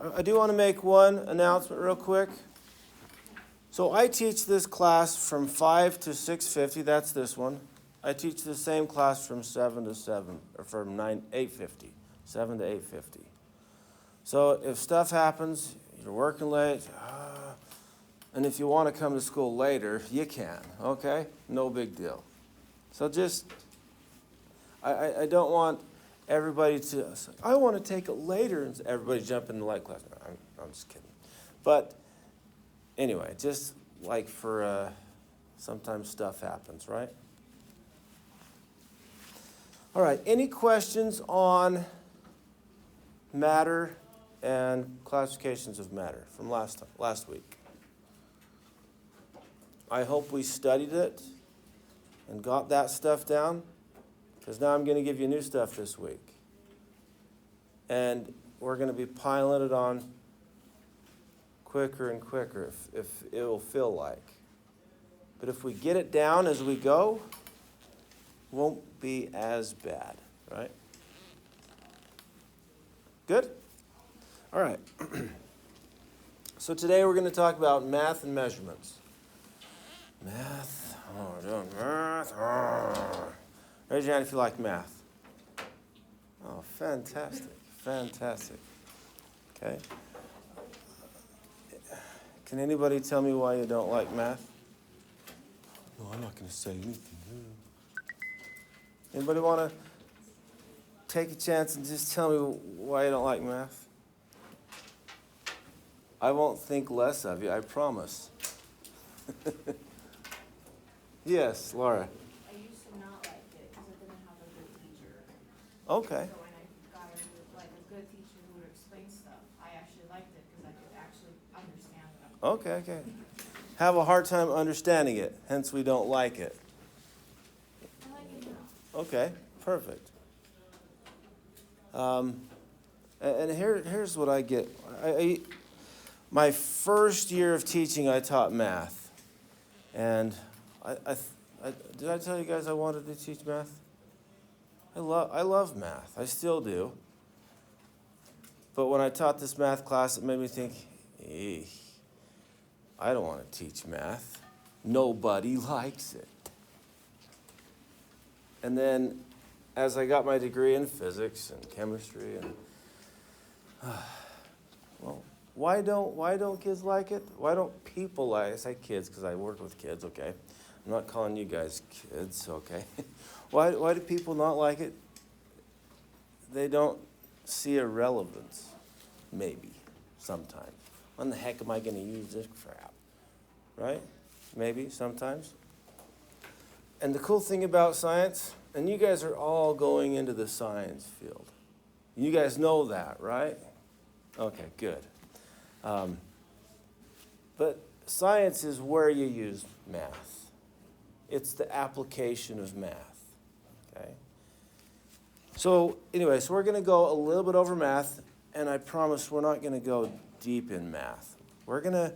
I do want to make one announcement real quick. So I teach this class from 5 to 6:50. That's this one. I teach the same class from 7 to 7, or from 8:50, 7 to 8:50. So if stuff happens, you're working late, and if you want to come to school later, you can, okay? No big deal. So just, I don't want everybody to say, I want to take it later, and everybody jump in the light class. I'm just kidding. But anyway, just like for, sometimes stuff happens, right? All right, any questions on matter and classifications of matter from last week? I hope we studied it and got that stuff down, because now I'm going to give you new stuff this week. And we're going to be piling it on quicker and quicker if it will feel like. But if we get it down as we go, it won't be as bad, right? Good? All right. So today we're going to talk about math and measurements. Math. Oh, we're doing math. Oh. Raise your hand if you like math. Oh, fantastic. Fantastic. Okay. Can anybody tell me why you don't like math? No, I'm not going to say anything. Anybody want to take a chance and just tell me why you don't like math? I won't think less of you, I promise. Yes, Laura. I used to not like it because I didn't have a good teacher. Okay. So when I got a good teacher who would explain stuff, I actually liked it because I could actually understand it. Okay. Have a hard time understanding it, hence we don't like it. I like it now. Okay, perfect. And here's what I get. My first year of teaching, I taught math. And did I tell you guys I wanted to teach math? I love math. I still do. But when I taught this math class, it made me think, I don't want to teach math. Nobody likes it. And then as I got my degree in physics and chemistry, and well, why don't kids like it? Why don't people like it? I say kids because I work with kids, okay? I'm not calling you guys kids, okay? Why do people not like it? They don't see a relevance, maybe, sometimes. When the heck am I going to use this crap? Right? Maybe, sometimes. And the cool thing about science, and you guys are all going into the science field. You guys know that, right? Okay, good. But science is where you use math. It's the application of math, okay? So anyway, so we're going to go a little bit over math, and I promise we're not going to go deep in math. We're going to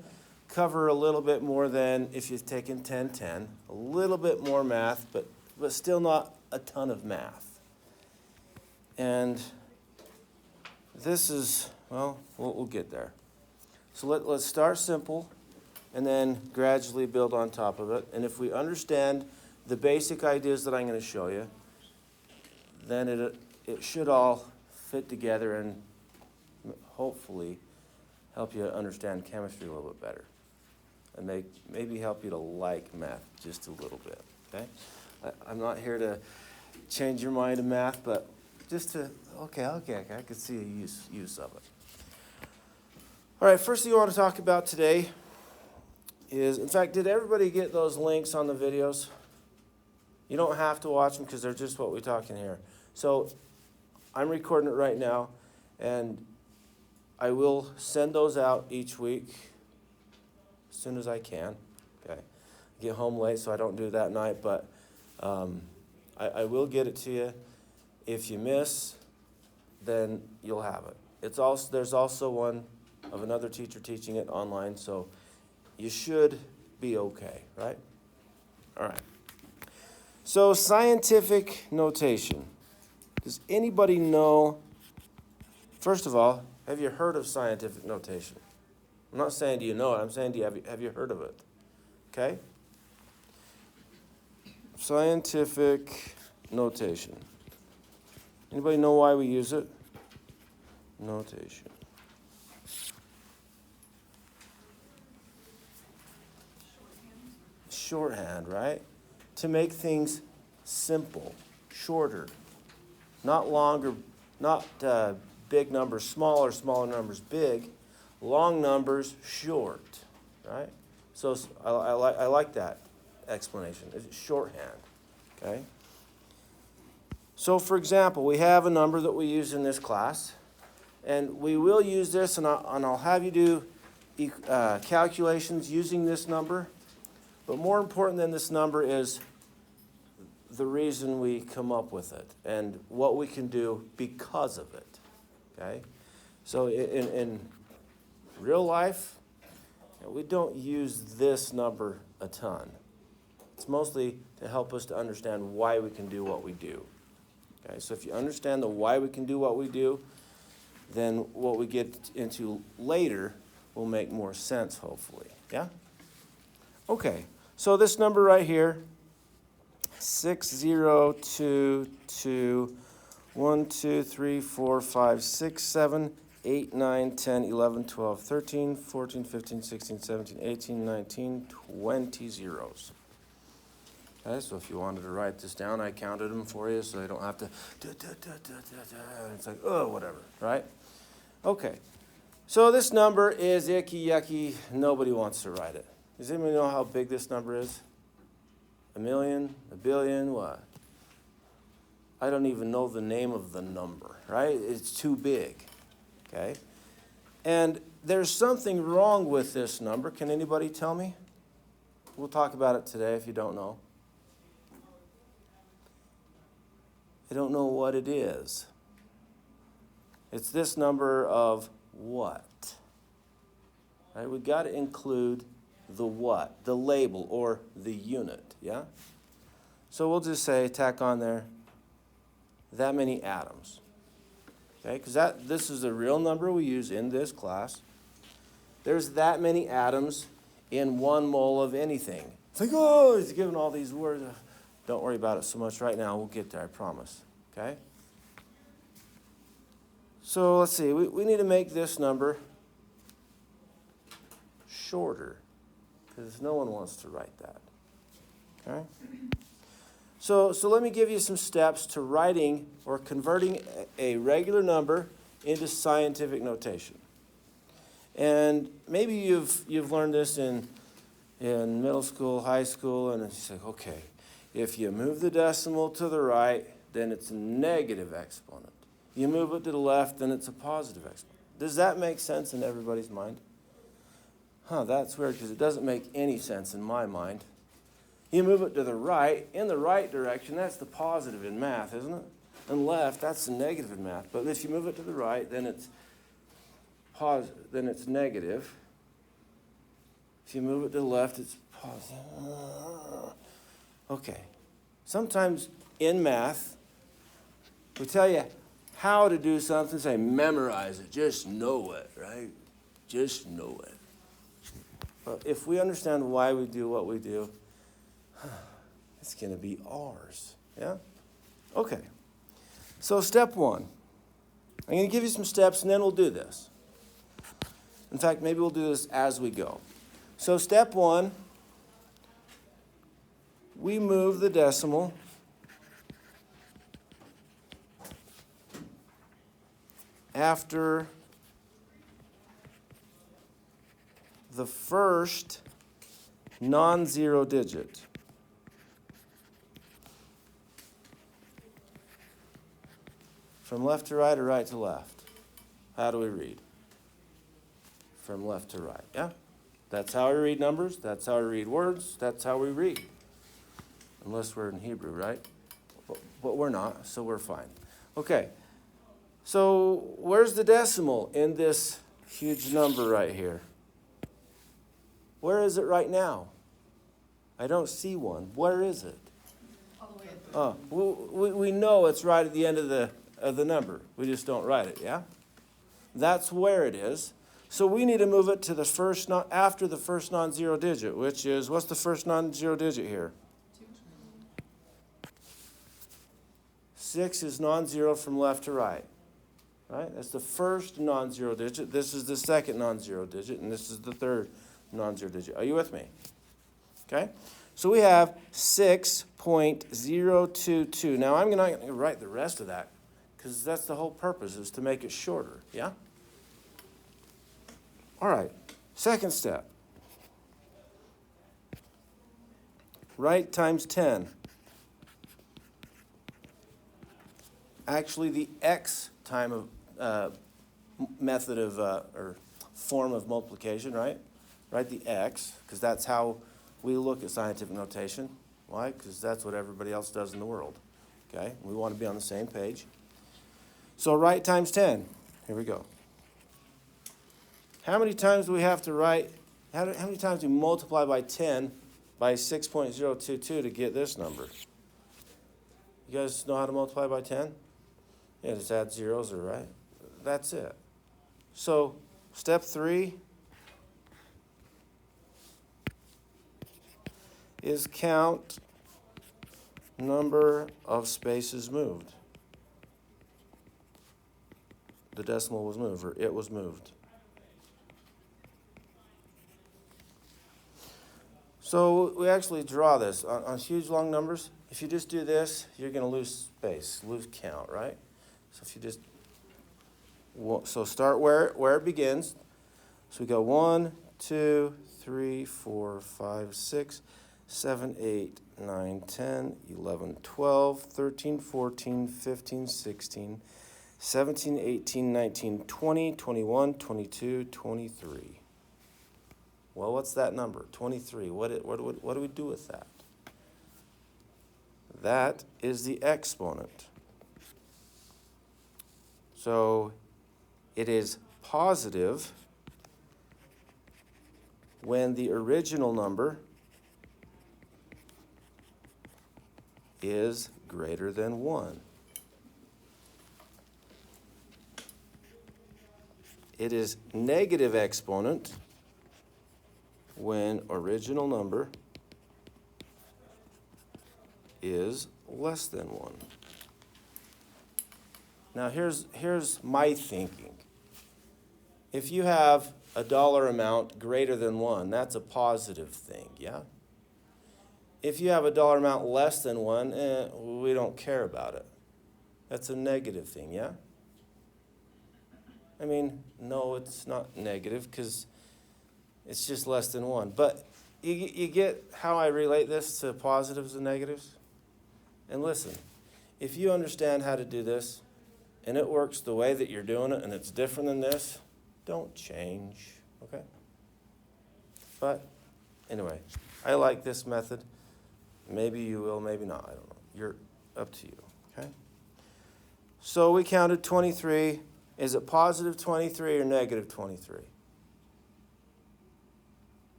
cover a little bit more than if you've taken 10-10, a little bit more math, but still not a ton of math. And this is, well, we'll get there. So let's start simple and then gradually build on top of it. And if we understand the basic ideas that I'm going to show you, then it should all fit together and hopefully help you understand chemistry a little bit better. And maybe help you to like math just a little bit, okay? I'm not here to change your mind to math, but just to, okay, I could see a use of it. All right, first thing I want to talk about today is, in fact, did everybody get those links on the videos? You don't have to watch them because they're just what we're talking here. So I'm recording it right now, and I will send those out each week as soon as I can. Okay, I get home late, so I don't do that night, but I will get it to you. If you miss, then you'll have it. There's also one of another teacher teaching it online, so you should be okay, right? All right. So scientific notation. Does anybody know, first of all, Have you heard of scientific notation? I'm not saying do you know it. I'm saying have you heard of it? Okay? Scientific notation. Anybody know why we use it? Notation. Shorthand, right? To make things simple, shorter, not longer, not big numbers smaller, smaller numbers big, long numbers short, right? So I like that explanation. It's shorthand, okay? So for example, we have a number that we use in this class, and we will use this, and I'll have you do calculations using this number. But more important than this number is the reason we come up with it and what we can do because of it, okay? So in real life, we don't use this number a ton. It's mostly to help us to understand why we can do what we do, okay? So if you understand the why we can do what we do, then what we get into later will make more sense, hopefully, yeah? Okay, so this number right here, 6022, 1, 2, 3, 4, 5, 6, 7, 8, 9, 10, 11, 12, 13, 14, 15, 16, 17, 18, 19, 20 zeros. Okay, so if you wanted to write this down, I counted them for you so you don't have to, it's like, oh, whatever, right? Okay, so this number is icky, yucky, nobody wants to write it. Does anybody know how big this number is? A million? A billion? What? I don't even know the name of the number, right? It's too big, okay? And there's something wrong with this number. Can anybody tell me? We'll talk about it today if you don't know. I don't know what it is. It's this number of what? Right? We've got to include the what, the label, or the unit, yeah? So we'll just say, tack on there, that many atoms, okay? Because this is a real number we use in this class. There's that many atoms in 1 mole of anything. It's like, oh, he's giving all these words. Don't worry about it so much right now. We'll get there, I promise, okay? So let's see, we need to make this number shorter, because no one wants to write that, okay? So let me give you some steps to writing or converting a regular number into scientific notation. And maybe you've learned this in middle school, high school, and it's like, okay, if you move the decimal to the right, then it's a negative exponent. You move it to the left, then it's a positive exponent. Does that make sense in everybody's mind? Huh, that's weird because it doesn't make any sense in my mind. You move it to the right, in the right direction, that's the positive in math, isn't it? And left, that's the negative in math. But if you move it to the right, then it's negative. If you move it to the left, it's positive. Okay. Sometimes in math, we tell you how to do something, say memorize it, just know it, right? Just know it. But if we understand why we do what we do, it's going to be ours, yeah? Okay, so step 1. I'm going to give you some steps, and then we'll do this. In fact, maybe we'll do this as we go. So step 1, we move the decimal after the first non-zero digit. From left to right or right to left? How do we read? From left to right, yeah? That's how we read numbers. That's how we read words. That's how we read. Unless we're in Hebrew, right? But we're not, so we're fine. Okay, so where's the decimal in this huge number right here? Where is it right now? I don't see one. Where is it? All the way up. We know it's right at the end of the number. We just don't write it, yeah? That's where it is. So we need to move it to the first, after the first non-zero digit, which is, what's the first non-zero digit here? 6 is non-zero from left to right. Right? That's the first non-zero digit. This is the second non-zero digit, and this is the third non-zero digit. Are you with me? Okay? So we have 6.022. Now, I'm not going to write the rest of that, because that's the whole purpose, is to make it shorter. Yeah? All right. Second step. Right times 10. Actually, the x time of method of, or form of multiplication, right? Write the x, because that's how we look at scientific notation. Why? Because that's what everybody else does in the world. Okay? We want to be on the same page. So right times 10. Here we go. How many times do we have to write, how many times do we multiply by 10 by 6.022 to get this number? You guys know how to multiply by 10? Yeah, just add zeros, right? That's it. So, step 3 is count number of spaces moved. The decimal was moved, or it was moved. So we actually draw this. On huge long numbers, if you just do this, you're going to lose space, lose count, right? So if you just, so start where it begins. So we go 1, 2, 3, 4, 5, 6, 7, 8, 9, 10, 11, 12, 13, 14, 15, 16, 17, 18, 19, 20, 21, 22, 23. Well, what's that number? 23. What do we do with that? That is the exponent. So it is positive when the original number is greater than 1. It is negative exponent when original number is less than 1. Now here's my thinking. If you have a dollar amount greater than 1, that's a positive thing, yeah? If you have a dollar amount less than 1, we don't care about it. That's a negative thing, yeah? I mean, no, it's not negative because it's just less than 1. But you get how I relate this to positives and negatives? And listen, if you understand how to do this, and it works the way that you're doing it, and it's different than this, don't change, okay? But anyway, I like this method. Maybe you will, maybe not, I don't know. You're up to you, okay? So we counted 23. Is it positive 23 or negative 23?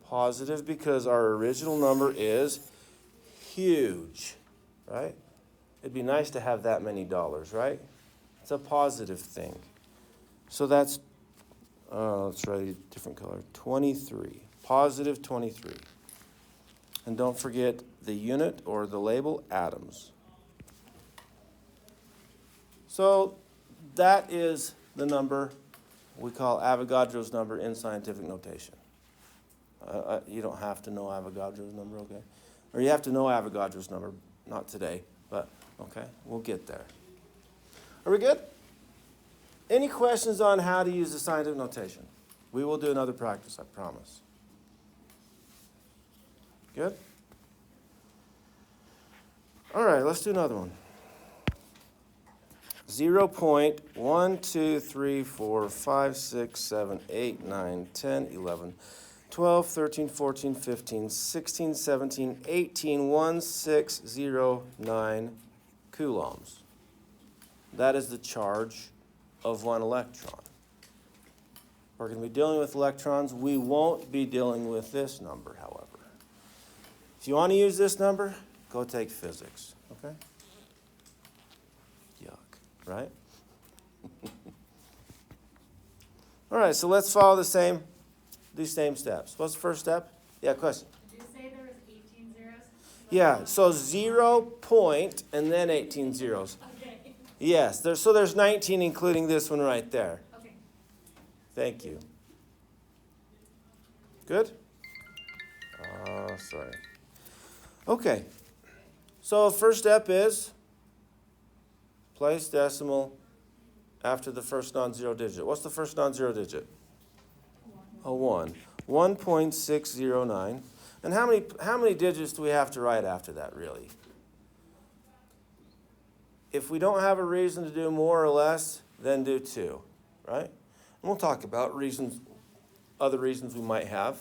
Positive, because our original number is huge, right? It'd be nice to have that many dollars, right? It's a positive thing. So that's, let's write a different color, 23, positive 23. And don't forget the unit or the label, atoms. So that is the number we call Avogadro's number in scientific notation. You don't have to know Avogadro's number, okay? Or you have to know Avogadro's number, not today, but okay, we'll get there. Are we good? Any questions on how to use the scientific notation? We will do another practice, I promise. Good? All right, let's do another one. 0.1234567891011 12, 13, 14, 15, 16, 17, 18, 1609 coulombs. That is the charge of 1 electron. We're going to be dealing with electrons. We won't be dealing with this number, however. If you want to use this number, go take physics, okay? Yuck, right? All right, so let's follow these same steps. What's the first step? Yeah, question. Did you say there was 18 zeros? Yeah, so 0 point and then 18 zeros. Okay. Yes, so there's 19 including this one right there. Okay. Thank you. Good? Sorry. Okay. So first step is place decimal after the first non-zero digit. What's the first non-zero digit? A 1. 1.609. And how many digits do we have to write after that, really? If we don't have a reason to do more or less, then do 2, right? And we'll talk about other reasons we might have,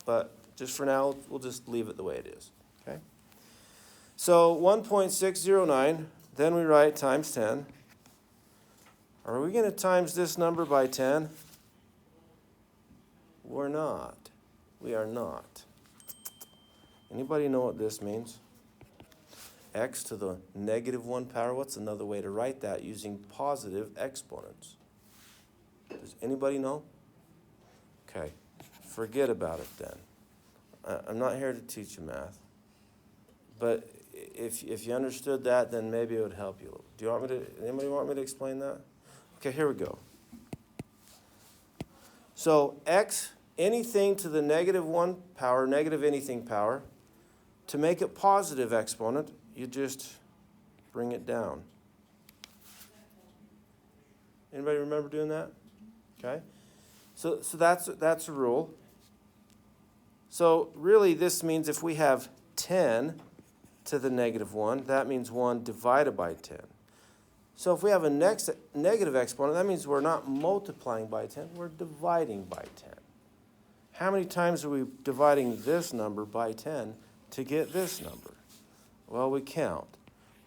but just for now, we'll just leave it the way it is, okay? So 1.609, then we write times 10. Are we going to times this number by 10? We're not. We are not. Anybody know what this means? X to the negative 1 power. What's another way to write that using positive exponents? Does anybody know? Okay, forget about it then. I'm not here to teach you math. But if you understood that, then maybe it would help you. Anybody want me to explain that? Okay, here we go. So x, anything to the negative 1 power, negative anything power, to make it positive exponent, you just bring it down. Anybody remember doing that? Okay. So that's a rule. So really this means if we have 10 to the negative 1, that means 1 divided by 10. So if we have a negative exponent, that means we're not multiplying by 10, we're dividing by 10. How many times are we dividing this number by 10 to get this number? Well, we count.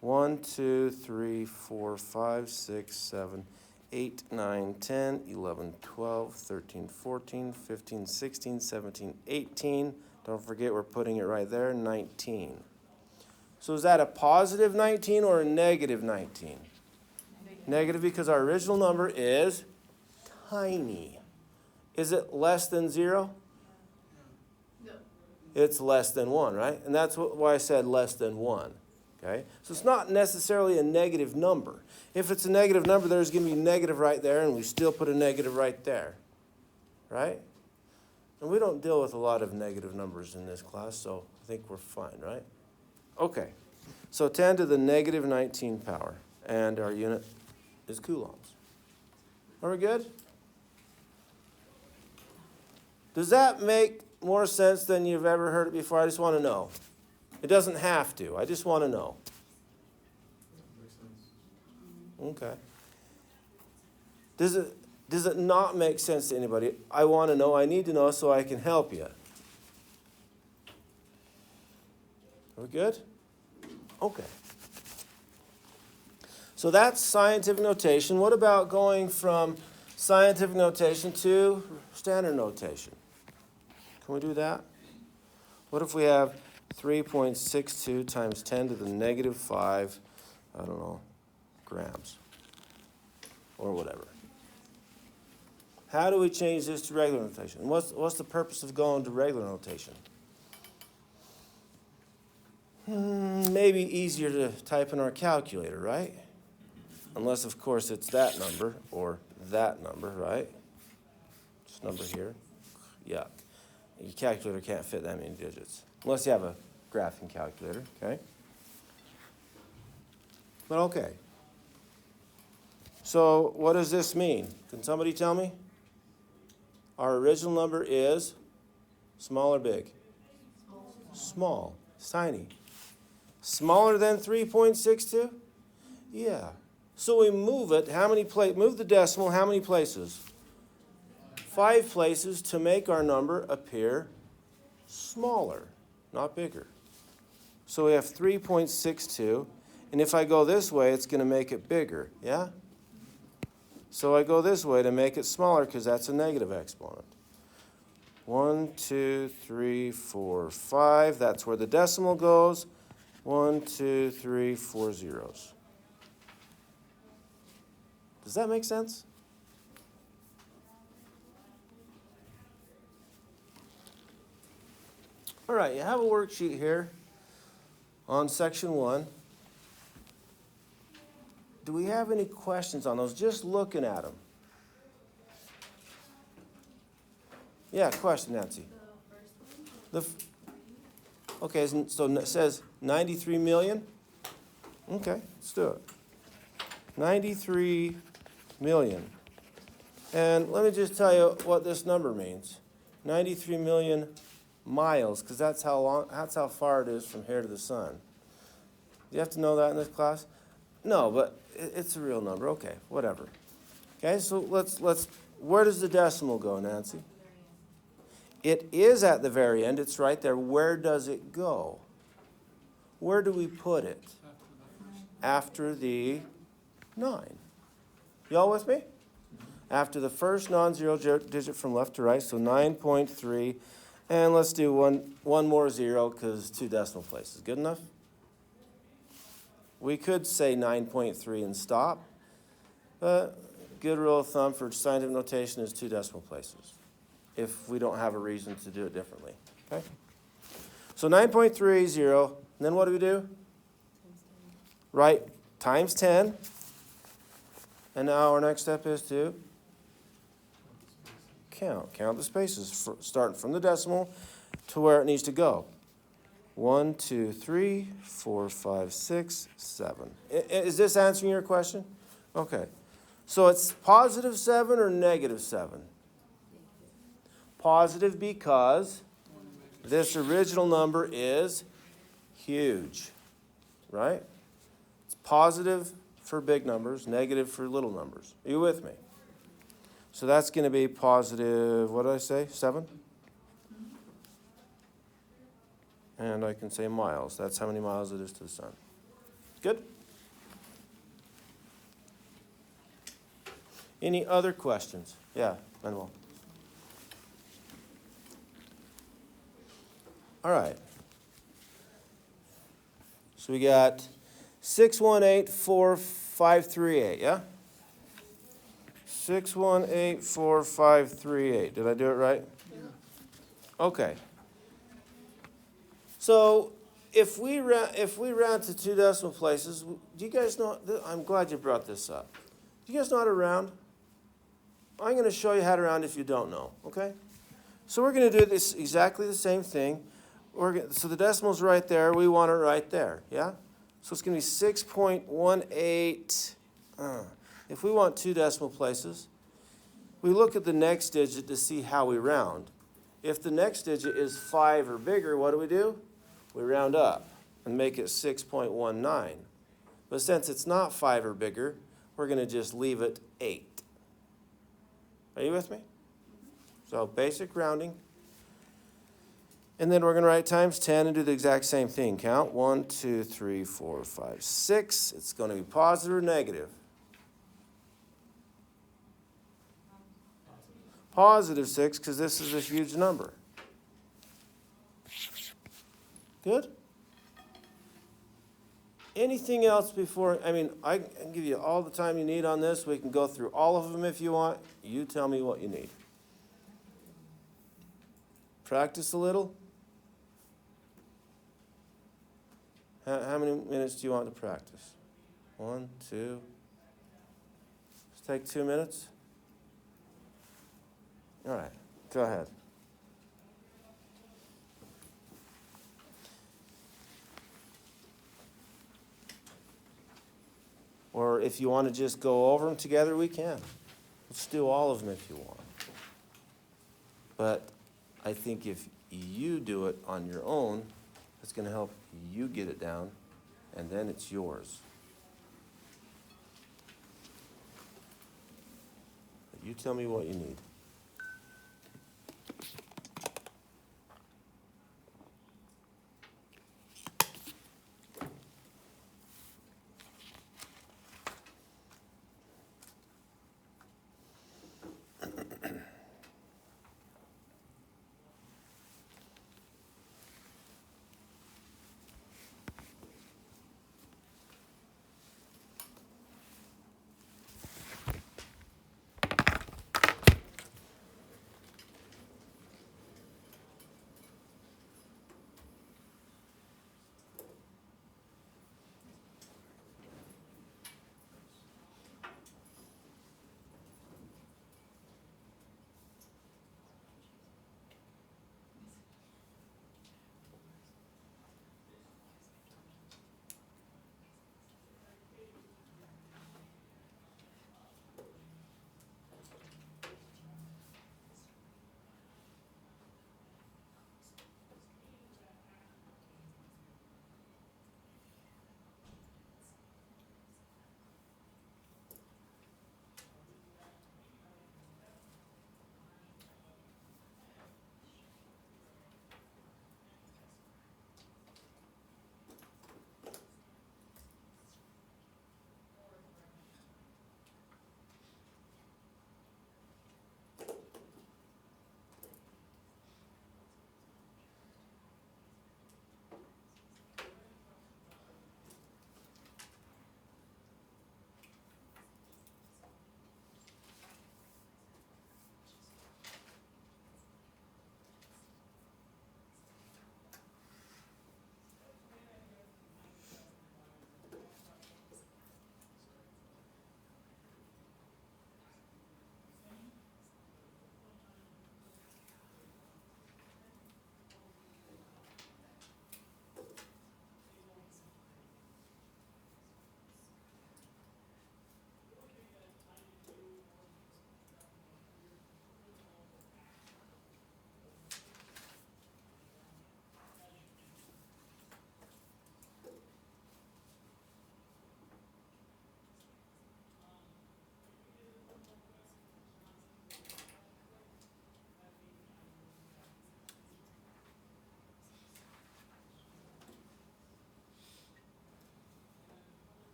1, 2, 3, 4, 5, 6, 7, 8, 9, 10, 11, 12, 13, 14, 15, 16, 17, 18. Don't forget we're putting it right there, 19. So is that a positive 19 or a negative 19? Negative because our original number is tiny. Is it less than 0? No. It's less than 1, right? And that's why I said less than 1. Okay? So it's not necessarily a negative number. If it's a negative number, there's going to be negative right there, and we still put a negative right there. Right? And we don't deal with a lot of negative numbers in this class, so I think we're fine, right? Okay. So 10 to the negative 19 power, and our unit is coulombs. Are we good? Does that make more sense than you've ever heard it before? I just want to know. It doesn't have to. I just want to know. Okay. Does it not make sense to anybody? I want to know. I need to know so I can help you. Are we good? Okay. So that's scientific notation. What about going from scientific notation to standard notation? Can we do that? What if we have 3.62 times 10 to the negative 5, I don't know, grams or whatever? How do we change this to regular notation? What's the purpose of going to regular notation? Maybe easier to type in our calculator, right? Unless, of course, it's that number or that number, right? This number here. Yuck. Your calculator can't fit that many digits. Unless you have a graphing calculator, okay? But okay. So what does this mean? Can somebody tell me? Our original number is small or big? Small. It's tiny. Smaller than 3.62? Yeah. So we move it, move the decimal how many places? 5 places to make our number appear smaller, not bigger. So we have 3.62, and if I go this way, it's going to make it bigger, yeah? So I go this way to make it smaller because that's a negative exponent. 1, 2, 3, 4, 5. That's where the decimal goes. 1, 2, 3, 4 zeros. Does that make sense? All right, you have a worksheet here on section 1. Do we have any questions on those? Just looking at them. Yeah, question, Nancy. Okay, so it says 93 million? Okay, let's do it. 93 million. And let me just tell you what this number means. 93 million miles, because that's how far it is from here to the sun. Do you have to know that in this class? No, but it's a real number. Okay, whatever. Okay, so let's where does the decimal go, Nancy? It is at the very end. It's right there. Where does it go? Where do we put it? After the 9. Y'all with me? After the first non-zero digit from left to right, so 9.3. And let's do one more zero because 2 decimal places. Good enough? We could say 9.3 and stop, but good rule of thumb for scientific notation is 2 decimal places if we don't have a reason to do it differently. Okay? So 9.30, and then what do we do? Right, times 10. And now our next step is to count the spaces, starting from the decimal to where it needs to go. 1, 2, 3, 4, 5, 6, 7. Is this answering your question? Okay. So it's positive 7 or negative 7? Positive because this original number is huge, right? It's positive for big numbers, negative for little numbers. Are you with me? So that's going to be positive, what did I say, 7? And I can say miles. That's how many miles it is to the sun. Good? Any other questions? Yeah, Manuel. All right. So we got 6184538, yeah? 6184538. Did I do it right? Yeah. Okay. So if we round to 2 decimal places, do you guys know? I'm glad you brought this up. Do you guys know how to round? I'm going to show you how to round if you don't know. Okay. So we're going to do this exactly the same thing. So the decimal's right there. We want it right there. Yeah. So it's going to be 6.18. If we want 2 decimal places, we look at the next digit to see how we round. If the next digit is 5 or bigger, what do? We round up and make it 6.19. But since it's not 5 or bigger, we're going to just leave it 8. Are you with me? So basic rounding. And then we're going to write times 10 and do the exact same thing. Count 1, 2, 3, 4, 5, 6. It's going to be positive or negative? Positive 6, because this is a huge number. Good? Anything else before? I mean, I can give you all the time you need on this. We can go through all of them if you want. You tell me what you need. Practice a little. How many minutes do you want to practice? 1, 2. Let's take 2 minutes. All right, go ahead. Or if you want to just go over them together, we can. Let's do all of them if you want. But I think if you do it on your own, it's going to help you get it down, and then it's yours. But you tell me what you need.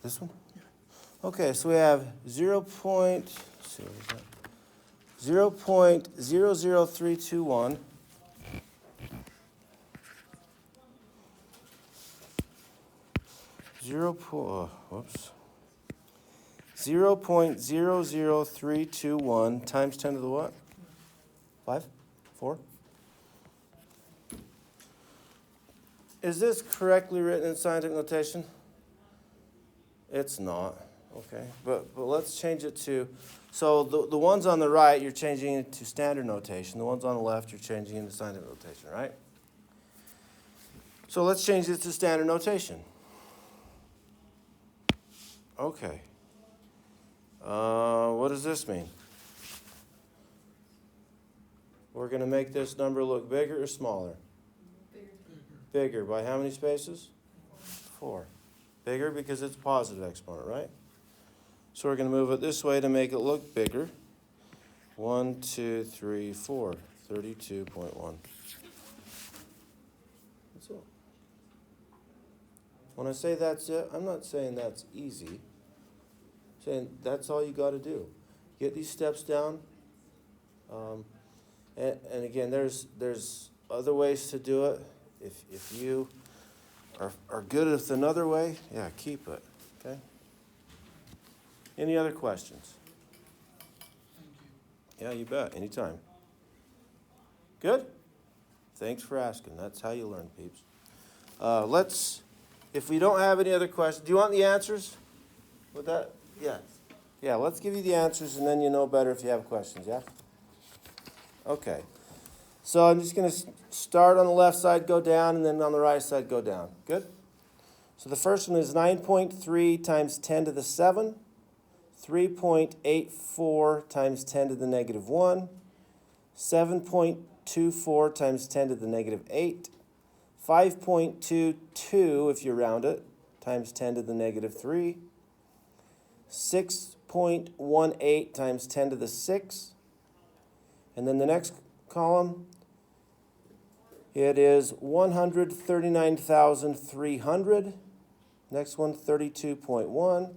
This one? Okay, so we have 0.00321. Whoops. 0.00321 times 10 to the what? 5? 4? Is this correctly written in scientific notation? It's not. Okay, but let's change it to, so the ones on the right, you're changing it to standard notation. The ones on the left, you're changing into scientific notation, right? So let's change it to standard notation. Okay. What does this mean? We're going to make this number look bigger or smaller? Bigger. By how many spaces? 4. Bigger because it's a positive exponent, right? So we're going to move it this way to make it look bigger. 1, 2, 3, 4. 32.1. That's it. When I say that's it, I'm not saying that's easy. I'm saying that's all you got to do. Get these steps down. And again, there's other ways to do it. If you are good with another way, yeah, keep it. Okay? Any other questions? Yeah, you bet. Anytime. Good? Thanks for asking. That's how you learn, peeps. If we don't have any other questions, do you want the answers? With that? Yeah. Yeah, let's give you the answers, and then you know better if you have questions, yeah? Okay. So I'm just going to start on the left side, go down, and then on the right side, go down. Good? So the first one is 9.3 times 10 to the 7, 3.84 times 10 to the negative 1, 7.24 times 10 to the negative 8, 5.22, if you round it, times 10 to the negative 3, 6.18 times 10 to the 6, and then the next column, it is 139,300. Next one, 32.1.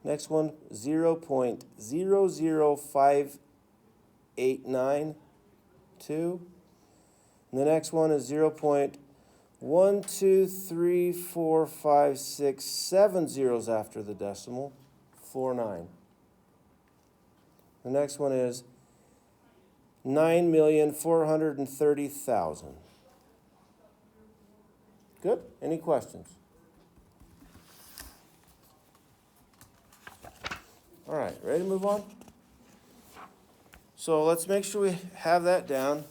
Next one, 0.005892. And the next one is 0.1234567 zeros after the decimal, 49. The next one is 9,430,000. Good? Any questions? All right, ready to move on? So let's make sure we have that down.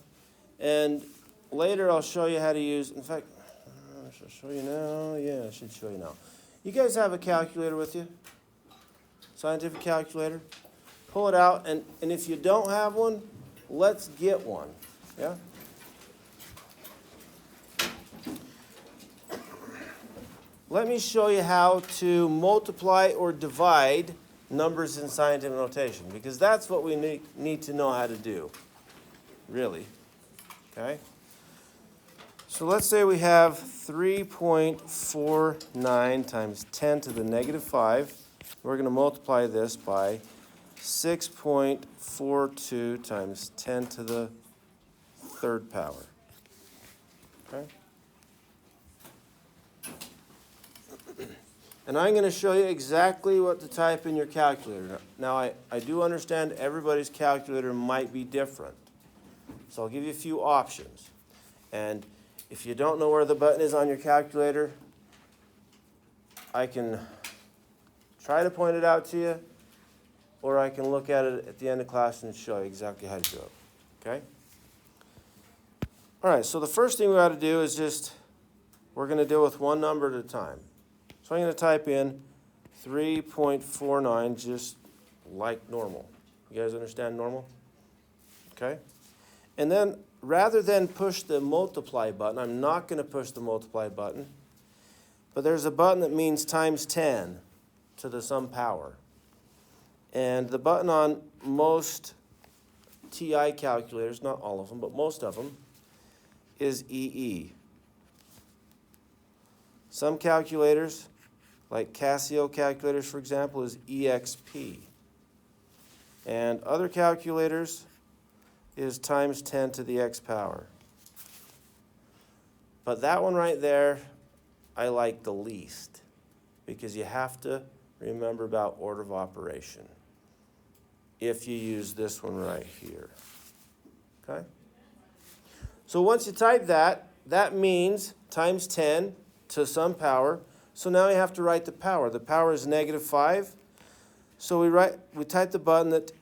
And later I'll show you how to use, in fact, I should show you now. Yeah, I should show you now. You guys have a calculator with you? Scientific calculator? Pull it out, and if you don't have one, let's get one. Yeah? Let me show you how to multiply or divide numbers in scientific notation, because that's what we need to know how to do, really. Okay? So let's say we have 3.49 times 10 to the negative 5. We're going to multiply this by 6.42 times 10 to the third power. Okay? And I'm going to show you exactly what to type in your calculator. Now, I do understand everybody's calculator might be different. So I'll give you a few options. And if you don't know where the button is on your calculator, I can try to point it out to you, or I can look at it at the end of class and show you exactly how to do it. Okay? All right, so the first thing we got to do is we're going to deal with one number at a time. So I'm going to type in 3.49 just like normal. You guys understand normal? Okay? And then rather than push the multiply button, I'm not going to push the multiply button, but there's a button that means times 10 to the some power. And the button on most TI calculators, not all of them, but most of them, is EE. Some calculators like Casio calculators, for example, is EXP. And other calculators is times 10 to the x power. But that one right there, I like the least, because you have to remember about order of operation if you use this one right here. Okay? So once you type that, that means times 10 to some power. So now you have to write the power. The power is -5. So we type the button that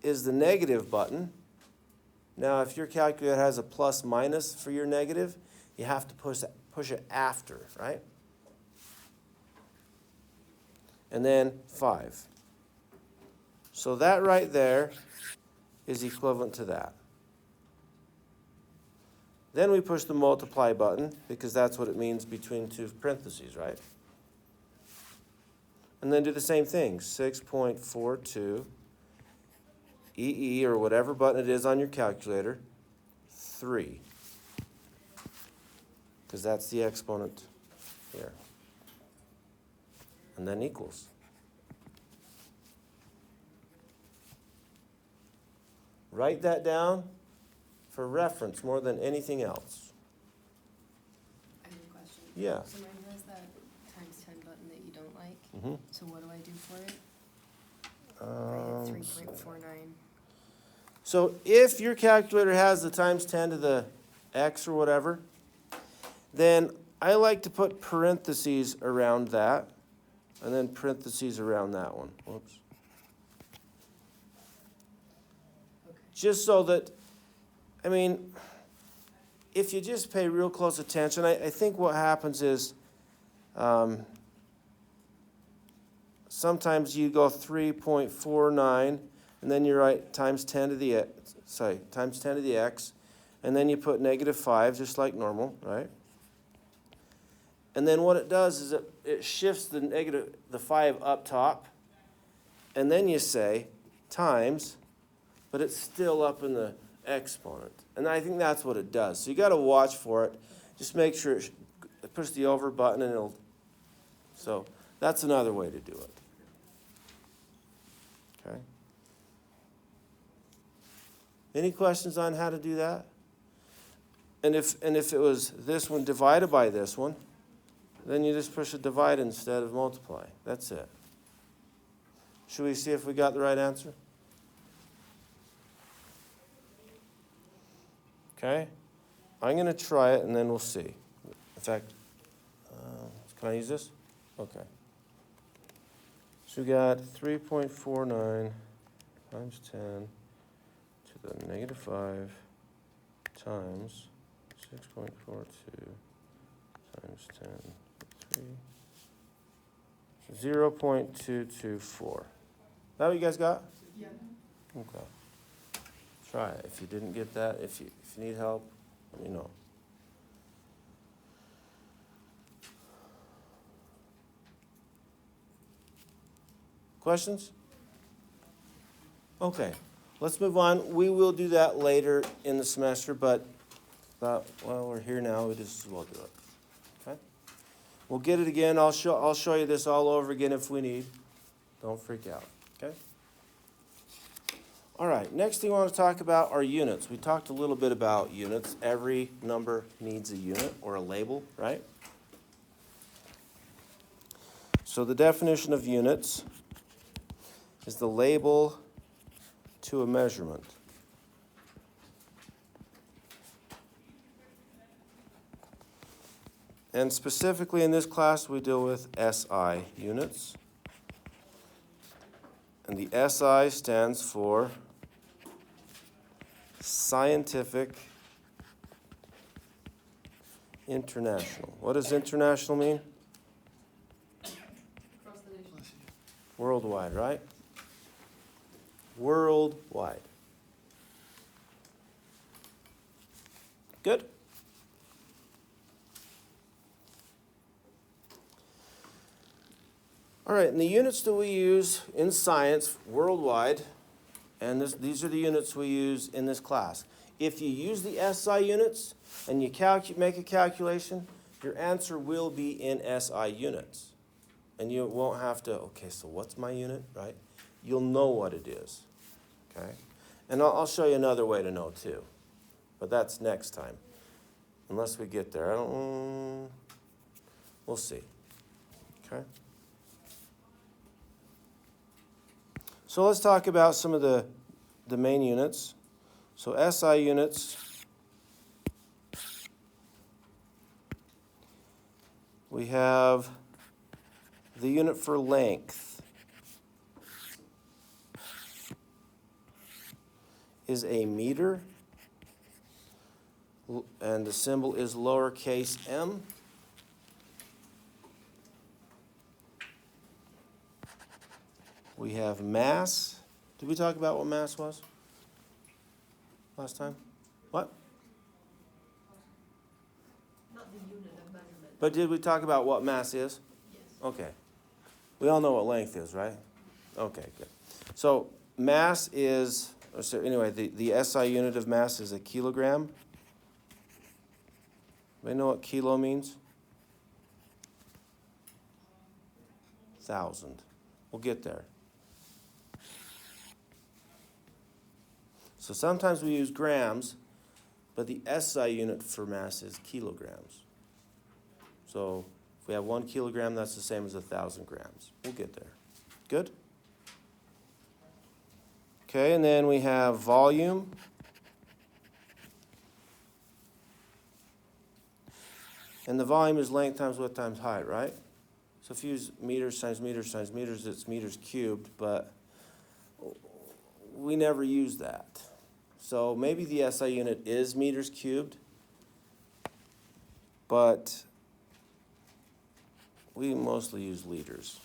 is the negative button. Now if your calculator has a plus minus for your negative, you have to push it after, right? And then 5. So that right there is equivalent to that. Then we push the multiply button, because that's what it means between two parentheses, right? And then do the same thing, 6.42 EE, or whatever button it is on your calculator, 3. Because that's the exponent here. And then equals. Write that down for reference more than anything else. I have a question. Yeah. So mine has that times 10 button that you don't like. Mm-hmm. So what do I do for it? I hit 3.49. So if your calculator has the times 10 to the x or whatever, then I like to put parentheses around that, and then parentheses around that one. Whoops. Okay. Just so that, I mean, if you just pay real close attention, I think what happens is sometimes you go 3.49, and then you write times 10 to the times 10 to the x, and then you put -5, just like normal, right? And then what it does is it shifts the 5 up top, and then you say times, but it's still up in the exponent. And I think that's what it does. So you got to watch for it. Just make sure it push the over button, and it'll. So that's another way to do it. Okay. Any questions on how to do that? And if it was this one divided by this one, then you just push a divide instead of multiply. That's it. Should we see if we got the right answer? Okay. I'm going to try it, and then we'll see. In fact, can I use this? Okay. So we got 3.49 times 10 to the -5 times 6.42 times 10 to 3. 0.224. That what you guys got? Yeah. Okay. Try it. If you didn't get that, if you need help, let me know. Questions? Okay, let's move on. We will do that later in the semester, but well, we're here now. We just as well do it. Okay. We'll get it again. I'll show you this all over again if we need. Don't freak out. Okay. All right. Next thing I want to talk about are units. We talked a little bit about units. Every number needs a unit or a label, right? So the definition of units is the label to a measurement. And specifically in this class, we deal with SI units. And the SI stands for Scientific International. What does international mean? Across the nation. Worldwide, right? Worldwide. Good? All right, and the units that we use in science worldwide, and these are the units we use in this class. If you use the SI units and you make a calculation, your answer will be in SI units. and you won't have to, okay, so what's my unit, right? You'll know what it is, okay? And I'll show you another way to know too, but that's next time. Unless we get there, we'll see, okay? So let's talk about some of the main units. So SI units, we have the unit for length is a meter, and the symbol is lowercase m. We have mass. Did we talk about what mass was last time? What? Not the unit of measurement. But did we talk about what mass is? Yes. Okay. We all know what length is, right? Okay, good. So mass is, so anyway, the SI unit of mass is a kilogram. Anybody know what kilo means? 1,000. We'll get there. So sometimes we use grams, but the SI unit for mass is kilograms. So if we have 1 kilogram, that's the same as 1,000 grams. We'll get there. Good? Okay, and then we have volume. And the volume is length times width times height, right? So if you use meters times meters times meters, it's meters cubed, but we never use that. So maybe the SI unit is meters cubed, but we mostly use liters.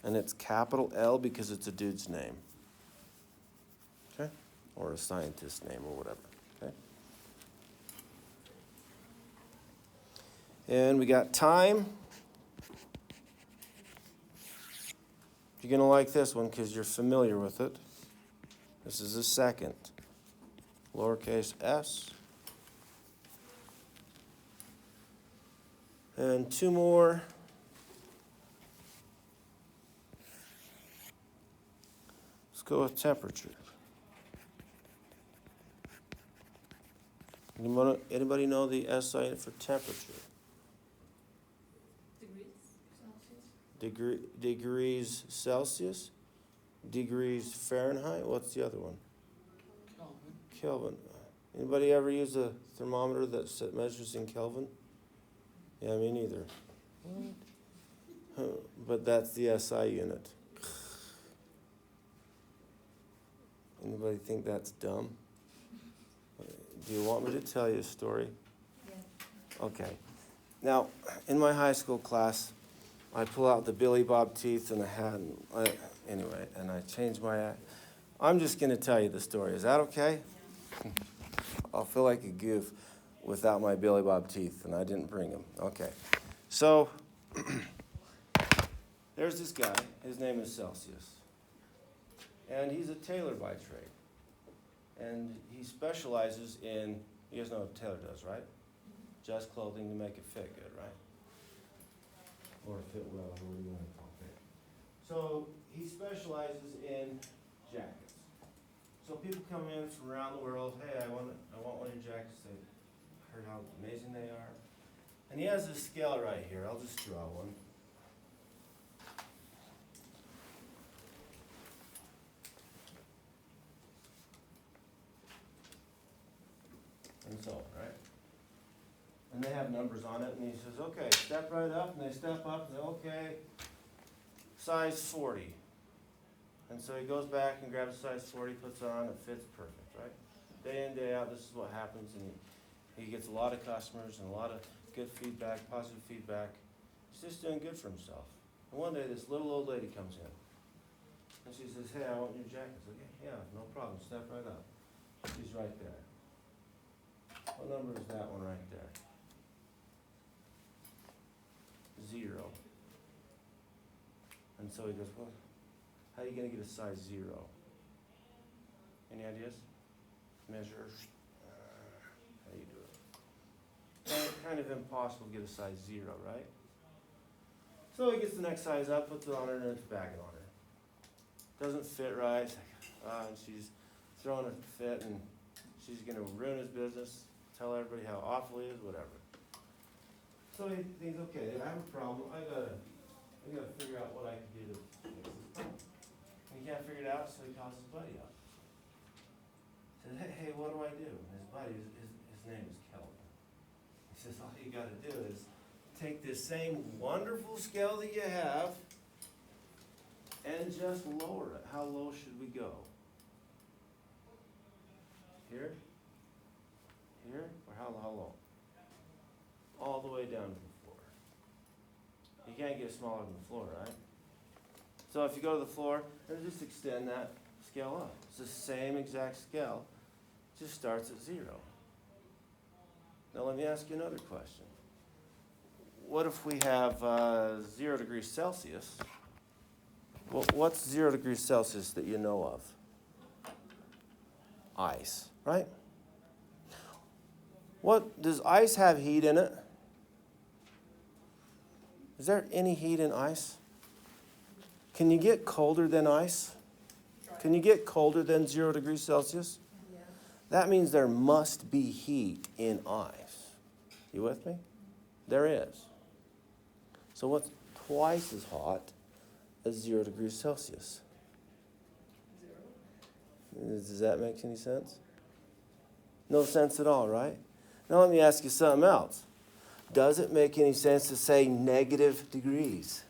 And it's capital L because it's a dude's name. Okay? Or a scientist's name or whatever. Okay? And we got time. You're going to like this one because you're familiar with it. This is a second. Lowercase s. And 2 more. Let's go with temperature. Anybody know the SI for temperature? Degrees Celsius, degrees Fahrenheit. What's the other one? Kelvin. Anybody ever use a thermometer that measures in Kelvin? Yeah, me neither. But that's the SI unit. Anybody think that's dumb? Do you want me to tell you a story? Yeah. Okay. Now, in my high school class, I pull out the Billy Bob teeth and a hat, and I change my. I'm just going to tell you the story. Is that okay? I'll feel like a goof without my Billy Bob teeth, and I didn't bring them. Okay. So, there's this guy. His name is Celsius. And he's a tailor by trade. And he specializes in, you guys know what a tailor does, right? Just clothing to make it fit good, right? Or fit well, or what do you want to call it? So he specializes in jackets. So people come in from around the world, hey, I want one of your jackets. They heard how amazing they are. And he has this scale right here. I'll just draw one. And so on, right? And they have numbers on it, and he says, okay, step right up, and they step up, and say, okay, size 40. And so he goes back and grabs a size 40, puts it on, it fits perfect, right? Day in, day out, this is what happens, and he gets a lot of customers and a lot of good feedback, positive feedback. He's just doing good for himself. And one day, this little old lady comes in, and she says, hey, I want your jacket. I said, yeah, no problem, step right up. She's right there. What number is that one right there? 0. And so he goes, well, how are you going to get a size 0? Any ideas? Measure. How do you do it? Kind of impossible to get a size 0, right? So he gets the next size up, puts it on her, and it's bagging on her. Doesn't fit right, and she's throwing a fit, and she's going to ruin his business, tell everybody how awful he is, whatever. So he thinks, okay, I have a problem. I gotta figure out what I can do to fix this problem. And he can't figure it out, so he calls his buddy up. He says, hey, what do I do? And his buddy, his name is Kelvin. He says, all you gotta do is take this same wonderful scale that you have and just lower it. How low should we go? Here? Here? Or how low? All the way down to the floor. You can't get smaller than the floor, right? So if you go to the floor, and just extend that scale up. It's the same exact scale, just starts at 0. Now let me ask you another question. What if we have 0 degrees Celsius? Well, what's 0 degrees Celsius that you know of? Ice, right? What does ice have heat in it? Is there any heat in ice? Can you get colder than ice? Can you get colder than 0 degrees Celsius? Yeah. That means there must be heat in ice. You with me? There is. So what's twice as hot as 0 degrees Celsius? 0. Does that make any sense? No sense at all, right? Now let me ask you something else. Does it make any sense to say negative degrees?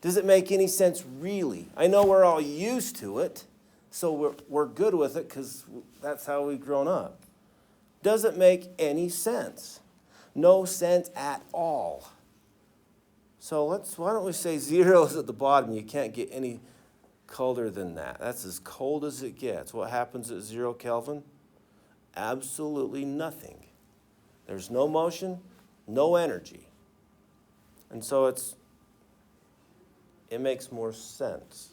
Does it make any sense really? I know we're all used to it, so we're good with it because that's how we've grown up. Does it make any sense? No sense at all. So why don't we say 0 is at the bottom? You can't get any colder than that. That's as cold as it gets. What happens at 0 Kelvin? Absolutely nothing. There's no motion, no energy. And so it makes more sense.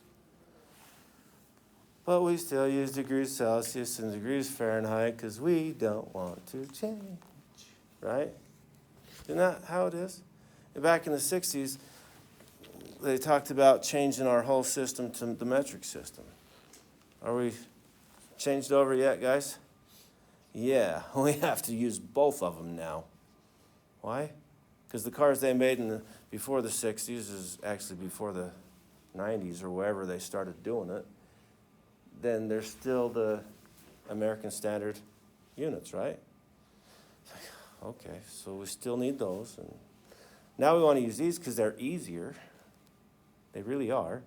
But we still use degrees Celsius and degrees Fahrenheit because we don't want to change, right? Isn't that how it is? And back in the 60s, they talked about changing our whole system to the metric system. Are we changed over yet, guys? Yeah, we have to use both of them now. Why? Because the cars they made before the 60s is actually before the 90s or wherever they started doing it. Then there's still the American Standard units, right? Okay, so we still need those. And now we want to use these because they're easier. They really are.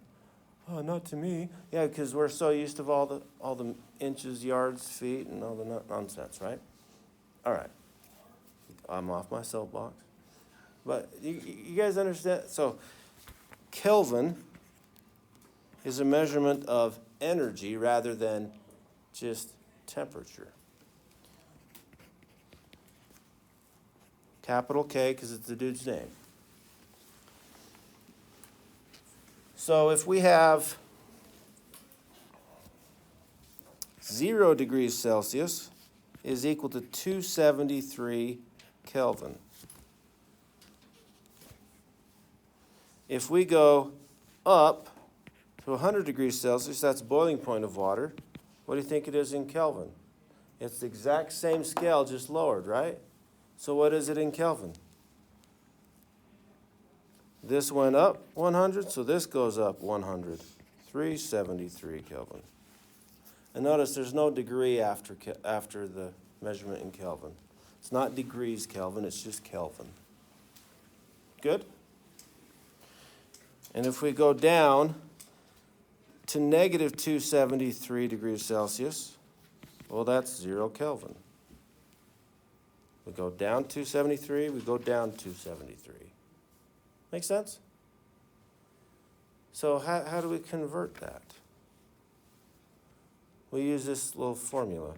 Oh, not to me. Yeah, because we're so used to all the inches, yards, feet, and all the nonsense, right? All right. I'm off my soapbox. But you guys understand? So Kelvin is a measurement of energy rather than just temperature. Capital K because it's the dude's name. So if we have 0 degrees Celsius is equal to 273 Kelvin. If we go up to 100 degrees Celsius, that's boiling point of water, what do you think it is in Kelvin? It's the exact same scale, just lowered, right? So what is it in Kelvin? This went up 100, so this goes up 100. 373 Kelvin. And notice there's no degree after the measurement in Kelvin. It's not degrees Kelvin, it's just Kelvin. Good? And if we go down to negative 273 degrees Celsius, well, that's 0 Kelvin. We go down 273, we go down 273. Make sense? So how do we convert that? We use this little formula.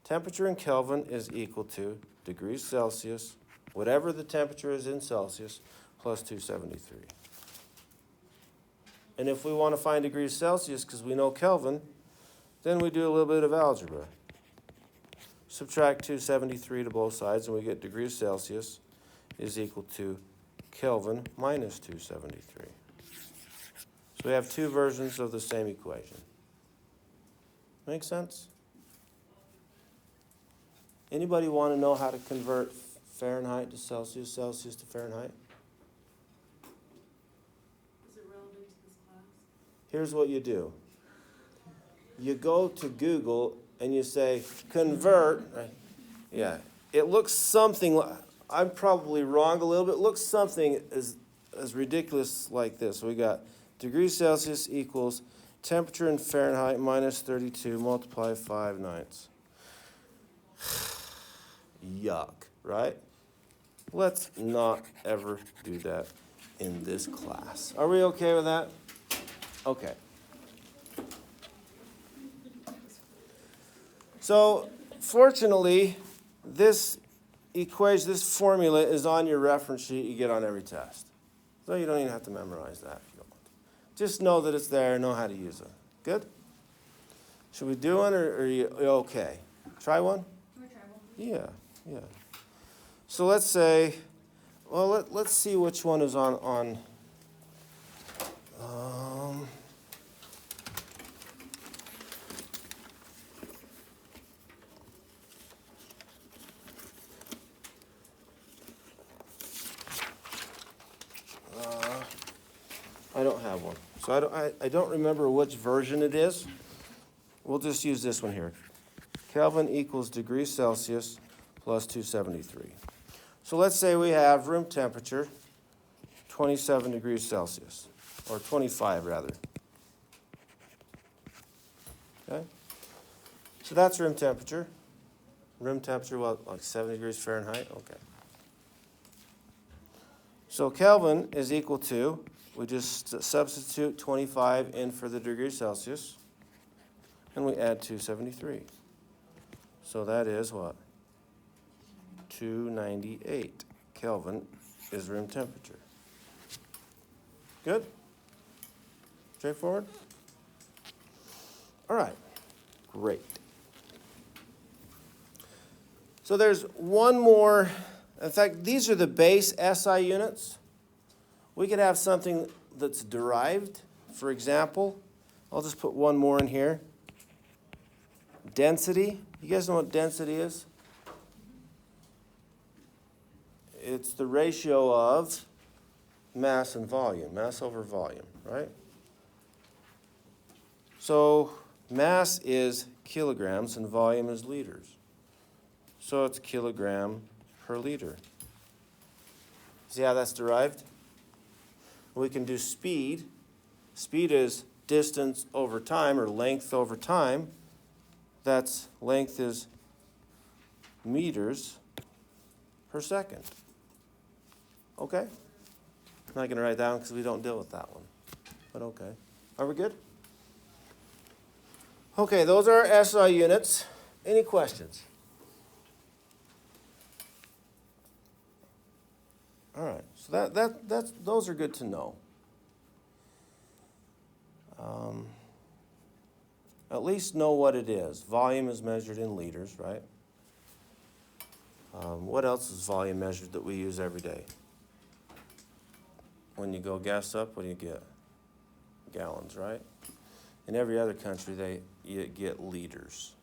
Temperature in Kelvin is equal to degrees Celsius, whatever the temperature is in Celsius, plus 273. And if we want to find degrees Celsius because we know Kelvin, then we do a little bit of algebra. Subtract 273 to both sides, and we get degrees Celsius is equal to Kelvin minus 273. So we have two versions of the same equation. Make sense? Anybody want to know how to convert Fahrenheit to Celsius, Celsius to Fahrenheit? Is it relevant to this class? Here's what you do. You go to Google and you say, convert, right? Yeah, it looks something like, I'm probably wrong a little bit, it looks something as ridiculous like this. We got degrees Celsius equals temperature in Fahrenheit minus 32 multiply 5/9. Yuck, right? Let's not ever do that in this class. Are we okay with that? Okay. So, fortunately, this equation, this formula is on your reference sheet you get on every test. So you don't even have to memorize that if you don't want to. Just know that it's there, know how to use it. Good? Should we do one or are you okay? Try one? Can we try one? Yeah. So let's say, well, let's see which one is on I don't have one. So I don't remember which version it is. We'll just use this one here. Kelvin equals degrees Celsius plus 273. So let's say we have room temperature, 27 degrees Celsius, or 25 rather. Okay? So that's room temperature. Room temperature, what, like 7 degrees Fahrenheit? Okay. So Kelvin is equal to, we just substitute 25 in for the degrees Celsius, and we add 273. So that is what? 298 Kelvin is room temperature. Good? Straightforward? All right, great. So there's one more, in fact, these are the base SI units. We could have something that's derived. For example, I'll just put one more in here. Density. You guys know what density is? It's the ratio of mass and volume, mass over volume, right? So mass is kilograms and volume is liters. So it's kilogram per liter. See how that's derived? We can do speed. Speed is distance over time or length over time. That's length is meters per second. Okay? I'm not going to write that down because we don't deal with that one. But okay. Are we good? Okay, those are our SI units. Any questions? All right, so those are good to know. At least know what it is. Volume is measured in liters, right? What else is volume measured that we use every day? When you go gas up, what do you get? Gallons, right? In every other country, you get liters.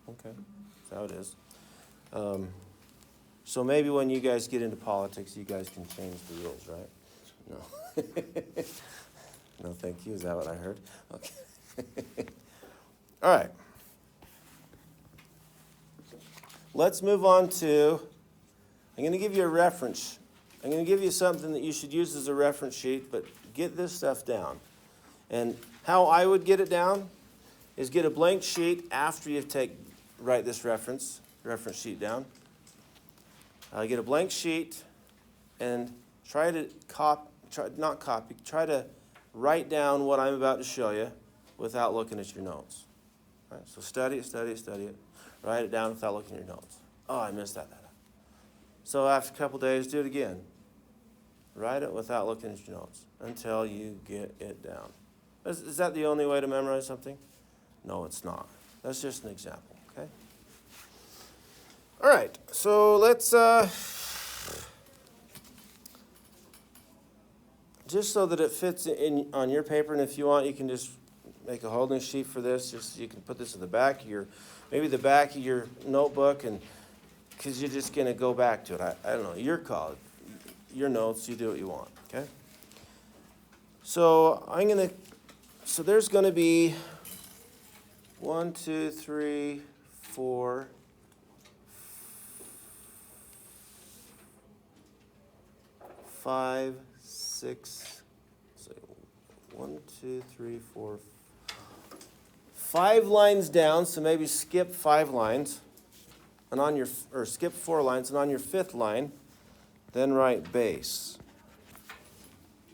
Okay, that's how it is. So maybe when you guys get into politics, you guys can change the rules, right? No. No, thank you. Is that what I heard? Okay. All right. Let's move on to, I'm going to give you a reference. I'm going to give you something that you should use as a reference sheet, but get this stuff down. And how I would get it down is get a blank sheet after you write this reference sheet down. Get a blank sheet and try to try to write down what I'm about to show you without looking at your notes. All right, so study it. Write it down without looking at your notes. Oh, I missed that. So after a couple days, do it again. Write it without looking at your notes until you get it down. Is that the only way to memorize something? No, it's not. That's just an example, okay? All right, so let's just so that it fits in on your paper, and if you want, you can just make a holding sheet for this. Just you can put this in the back of your, maybe the back of your notebook, and because you're just going to go back to it. I don't know, your call, your notes, you do what you want, okay? So so there's going to be 1, 2, 3, 4, 5, 6, so 1, 2, 3, 4, 5 lines down, so maybe skip 5 lines, and or skip 4 lines, and on your 5th line, then write base.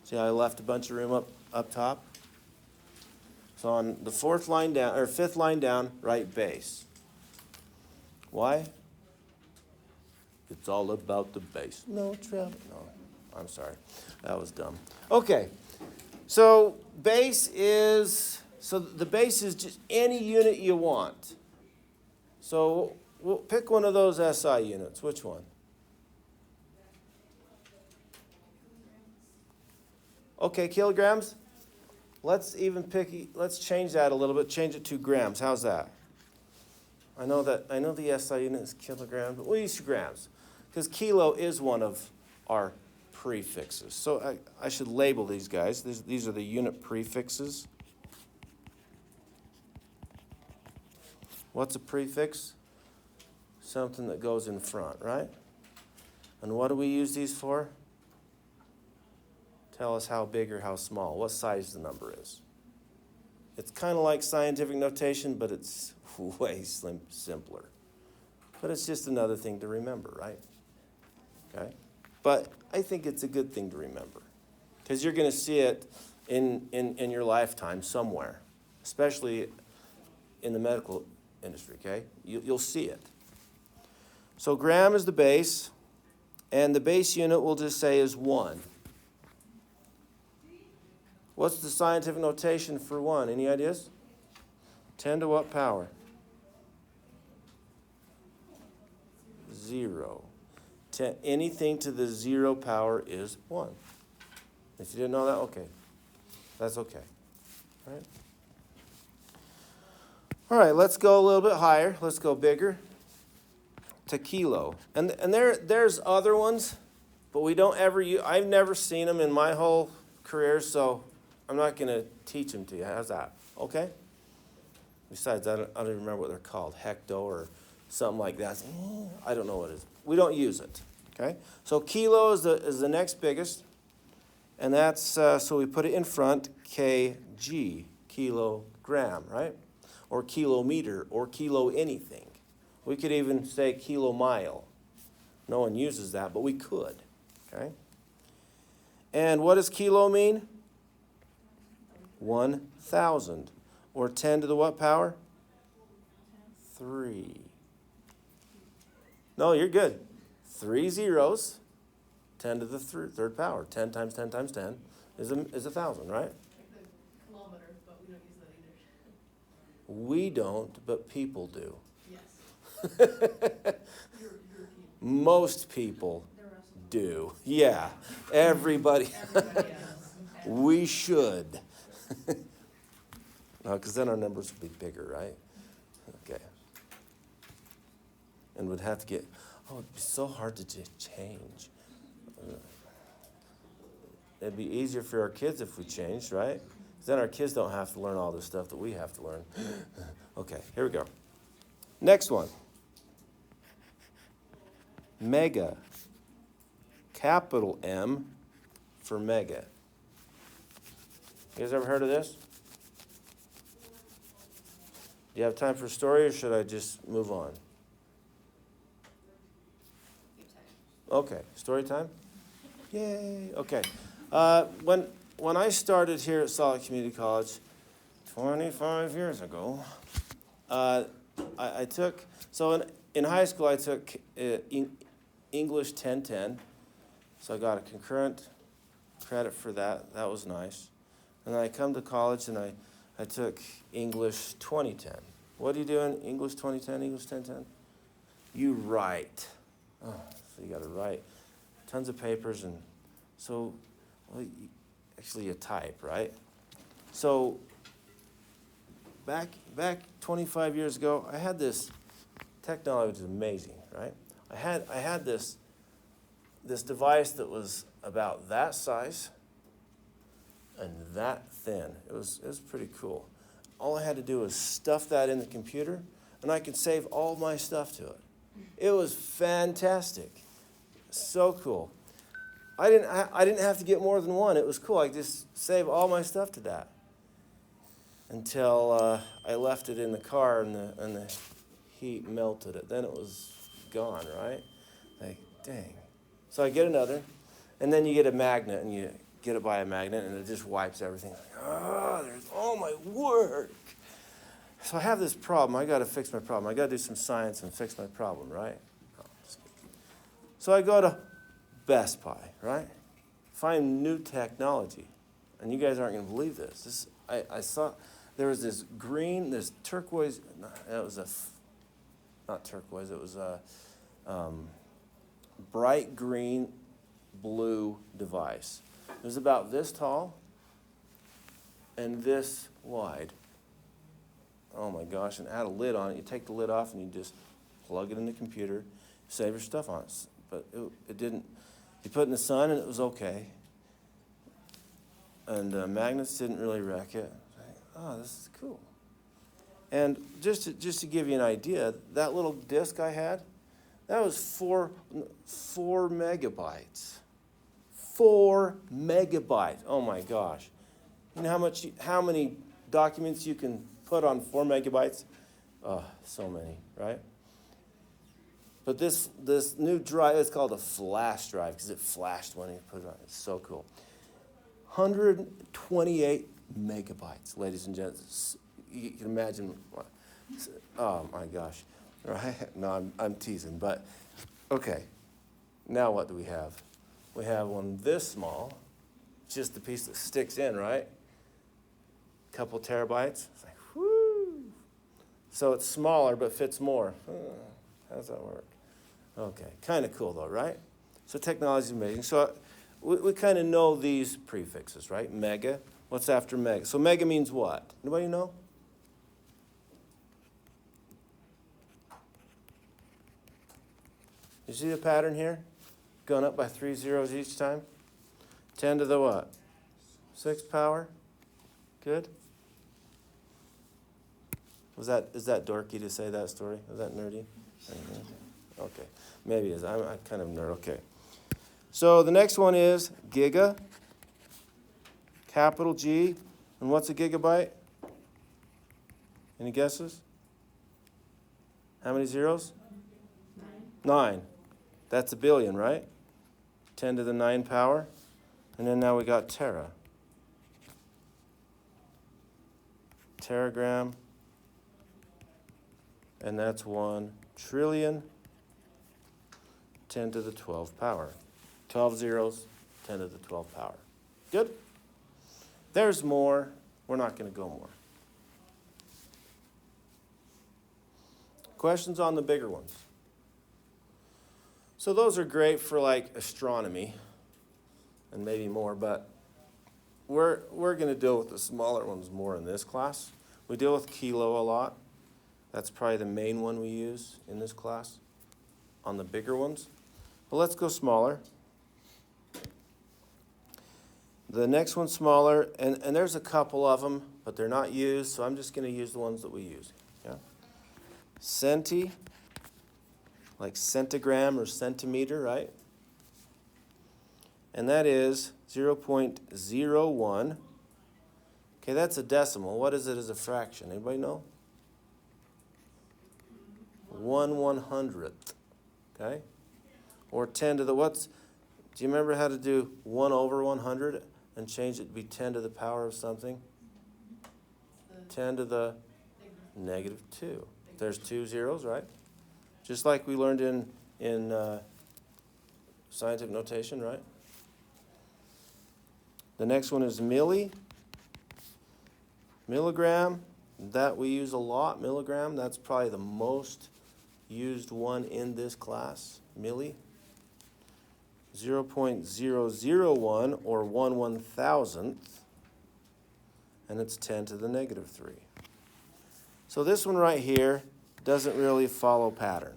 See how I left a bunch of room up top? So on the 4th line down, or 5th line down, write base. Why? It's all about the base. No, Trev. No, I'm sorry. That was dumb. Okay. So the base is just any unit you want. So we'll pick one of those SI units. Which one? Okay, kilograms. Let's change that a little bit. Change it to grams. How's that? I know the SI unit is kilograms, but we'll use grams because kilo is one of our prefixes. So I should label these guys. These are the unit prefixes. What's a prefix? Something that goes in front, right? And what do we use these for? Tell us how big or how small, what size the number is. It's kind of like scientific notation, but it's way simpler. But it's just another thing to remember, right? Okay? But I think it's a good thing to remember because you're going to see it in your lifetime somewhere, especially in the medical industry, okay? You'll see it. So gram is the base, and the base unit we'll just say is 1. What's the scientific notation for 1? Any ideas? 10 to what power? 0. Anything to the 0 power is 1. If you didn't know that, okay. That's okay. All right. All right, let's go a little bit higher. Let's go bigger to kilo. And there's other ones, but we don't ever use, I've never seen them in my whole career, so I'm not going to teach them to you. How's that? Okay? Besides, I don't even remember what they're called, hecto or something like that. I don't know what it is. We don't use it. Okay? So kilo is the next biggest, and that's, so we put it in front, kg, kilogram, right? Or kilometer, or kilo anything. We could even say kilomile. No one uses that, but we could. Okay? And what does kilo mean? 1,000. Or 10 to the what power? 3. No, you're good. 3 zeros. 10 to the third power. 10 times 10 times 10 is 1,000, right? Like the kilometers, but we don't use that either. We don't, but people do. Yes. Most people do. Yeah, everybody. Everybody else. Okay. We should. No, because then our numbers would be bigger, right? Okay. And would have to get, it'd be so hard to change. It'd be easier for our kids if we changed, right? Because then our kids don't have to learn all this stuff that we have to learn. Okay, here we go. Next one. Mega. Capital M for mega. You guys ever heard of this? Do you have time for a story, or should I just move on? Okay, story time? Yay, okay. When I started here at Salt Lake Community College 25 years ago, I took, so in high school I took English 1010, so I got a concurrent credit for that. That was nice. And then I come to college and I took English 2010. What do you do in English 2010, English 1010? You write. Oh, so you got to write tons of papers. And so, actually a type, right? So back 25 years ago, I had this technology, which is amazing, right? I had this device that was about that size and that thin. It was pretty cool. All I had to do was stuff that in the computer, and I could save all my stuff to it. It was fantastic. So cool. I didn't have to get more than one. It was cool. I could just save all my stuff to that. Until I left it in the car and the heat melted it. Then it was gone, right? Like, dang. So I get another, and then you get a magnet, and you get it by a magnet, and it just wipes everything. There's all my work. So I have this problem. I got to fix my problem. I got to do some science and fix my problem, right? So I go to Best Buy, right? Find new technology. And you guys aren't going to believe this. I saw there was this green, this turquoise, it was not turquoise, it was a bright green, blue device. It was about this tall and this wide. Oh my gosh, and add a lid on it. You take the lid off and you just plug it in the computer, save your stuff on it. But it didn't, you put it in the sun and it was okay. And magnets didn't really wreck it. Oh, this is cool. And just to give you an idea, that little disk I had, that was 4 megabytes. 4 megabytes. Oh my gosh. You know how many documents you can put on 4 megabytes? Oh, so many, right? But this new drive, it's called a flash drive because it flashed when you put it on. It's so cool. 128 megabytes, ladies and gentlemen. You can imagine. Oh my gosh, right? No, I'm teasing, but okay. Now what do we have? We have one this small, just the piece that sticks in, right? Couple terabytes. It's like, whoo. So it's smaller but fits more. How does that work? Okay, kind of cool though, right? So technology is amazing. So we kind of know these prefixes, right? Mega. What's after mega? So mega means what? Anybody know? You see the pattern here? Going up by 3 zeros each time. 10 to the what? 6 power. Good. Is that dorky to say that story? Is that nerdy? Okay, maybe it is. I'm kind of nerd. Okay. So the next one is giga, capital G. And what's a gigabyte? Any guesses? How many zeros? 9. That's a billion, right? 10 to the 9 power. And then now we got tera. Teragram. And that's 1 trillion. 10 to the 12 power. 12 zeros, 10 to the 12 power. Good? There's more. We're not going to go more. Questions on the bigger ones? So those are great for like astronomy and maybe more, but we're going to deal with the smaller ones more in this class. We deal with kilo a lot. That's probably the main one we use in this class on the bigger ones. But let's go smaller. The next one's smaller, and there's a couple of them, but they're not used, so I'm just going to use the ones that we use. Yeah? Centi, like centigram or centimeter, right? And that is 0.01. Okay, that's a decimal. What is it as a fraction? Anybody know? 1/100th. Okay? Or 10 to the what's? Do you remember how to do 1 over 100 and change it to be 10 to the power of something? 10 to the negative 2. There's 2 zeros, right? Just like we learned in scientific notation, right? The next one is milli. Milligram, that we use a lot. Milligram, that's probably the most used one in this class. Milli. 0.001 or 1/1000th, and it's 10 to the negative 3. So this one right here doesn't really follow pattern,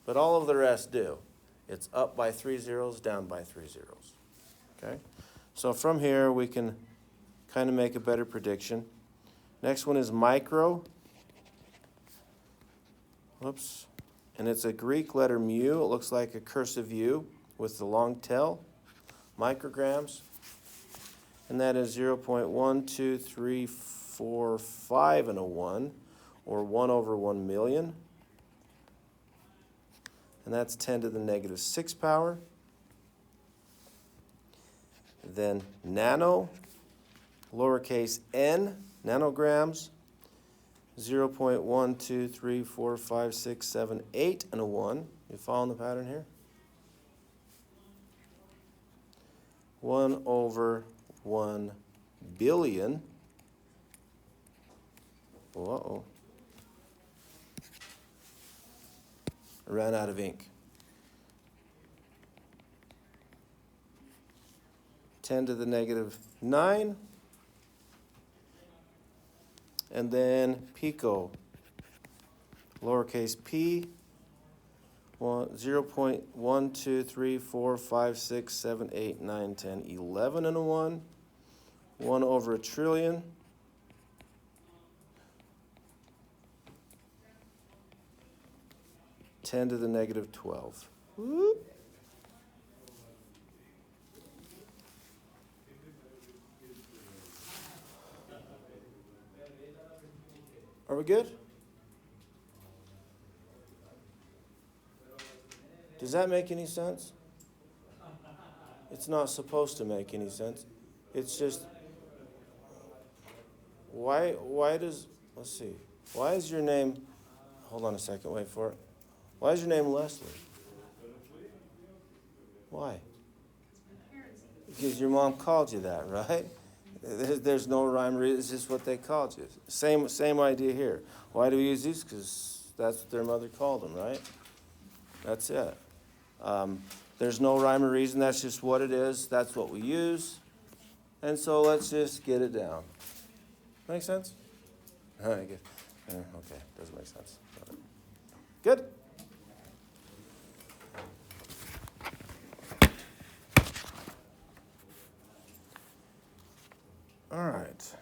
but all of the rest do. It's up by 3 zeros, down by 3 zeros. Okay? So from here, we can kind of make a better prediction. Next one is micro. Whoops. And it's a Greek letter mu. It looks like a cursive U with the long tail. Micrograms. And that is 0.12345 and a 1, or 1 over 1 million. And that's 10 to the negative 6 power. Then nano, lowercase n, nanograms, 0.1234567 and a 1. You following the pattern here? 1 over 1 billion. Uh-oh. I ran out of ink. 10 to the negative 9. And then pico, lowercase p, 0.1234567891011 and a 1. 1 over a trillion. Ten to the negative 12. Whoop. Are we good? Does that make any sense? It's not supposed to make any sense. It's just, why does, let's see, why is your name, hold on a second, wait for it. Why is your name Leslie? Why? Because your mom called you that, right? There's no rhyme or reason. It's just what they called you. Same idea here. Why do we use these? Because that's what their mother called them, right? That's it. There's no rhyme or reason. That's just what it is. That's what we use. And so let's just get it down. Make sense? Okay, doesn't make sense. Good? All right.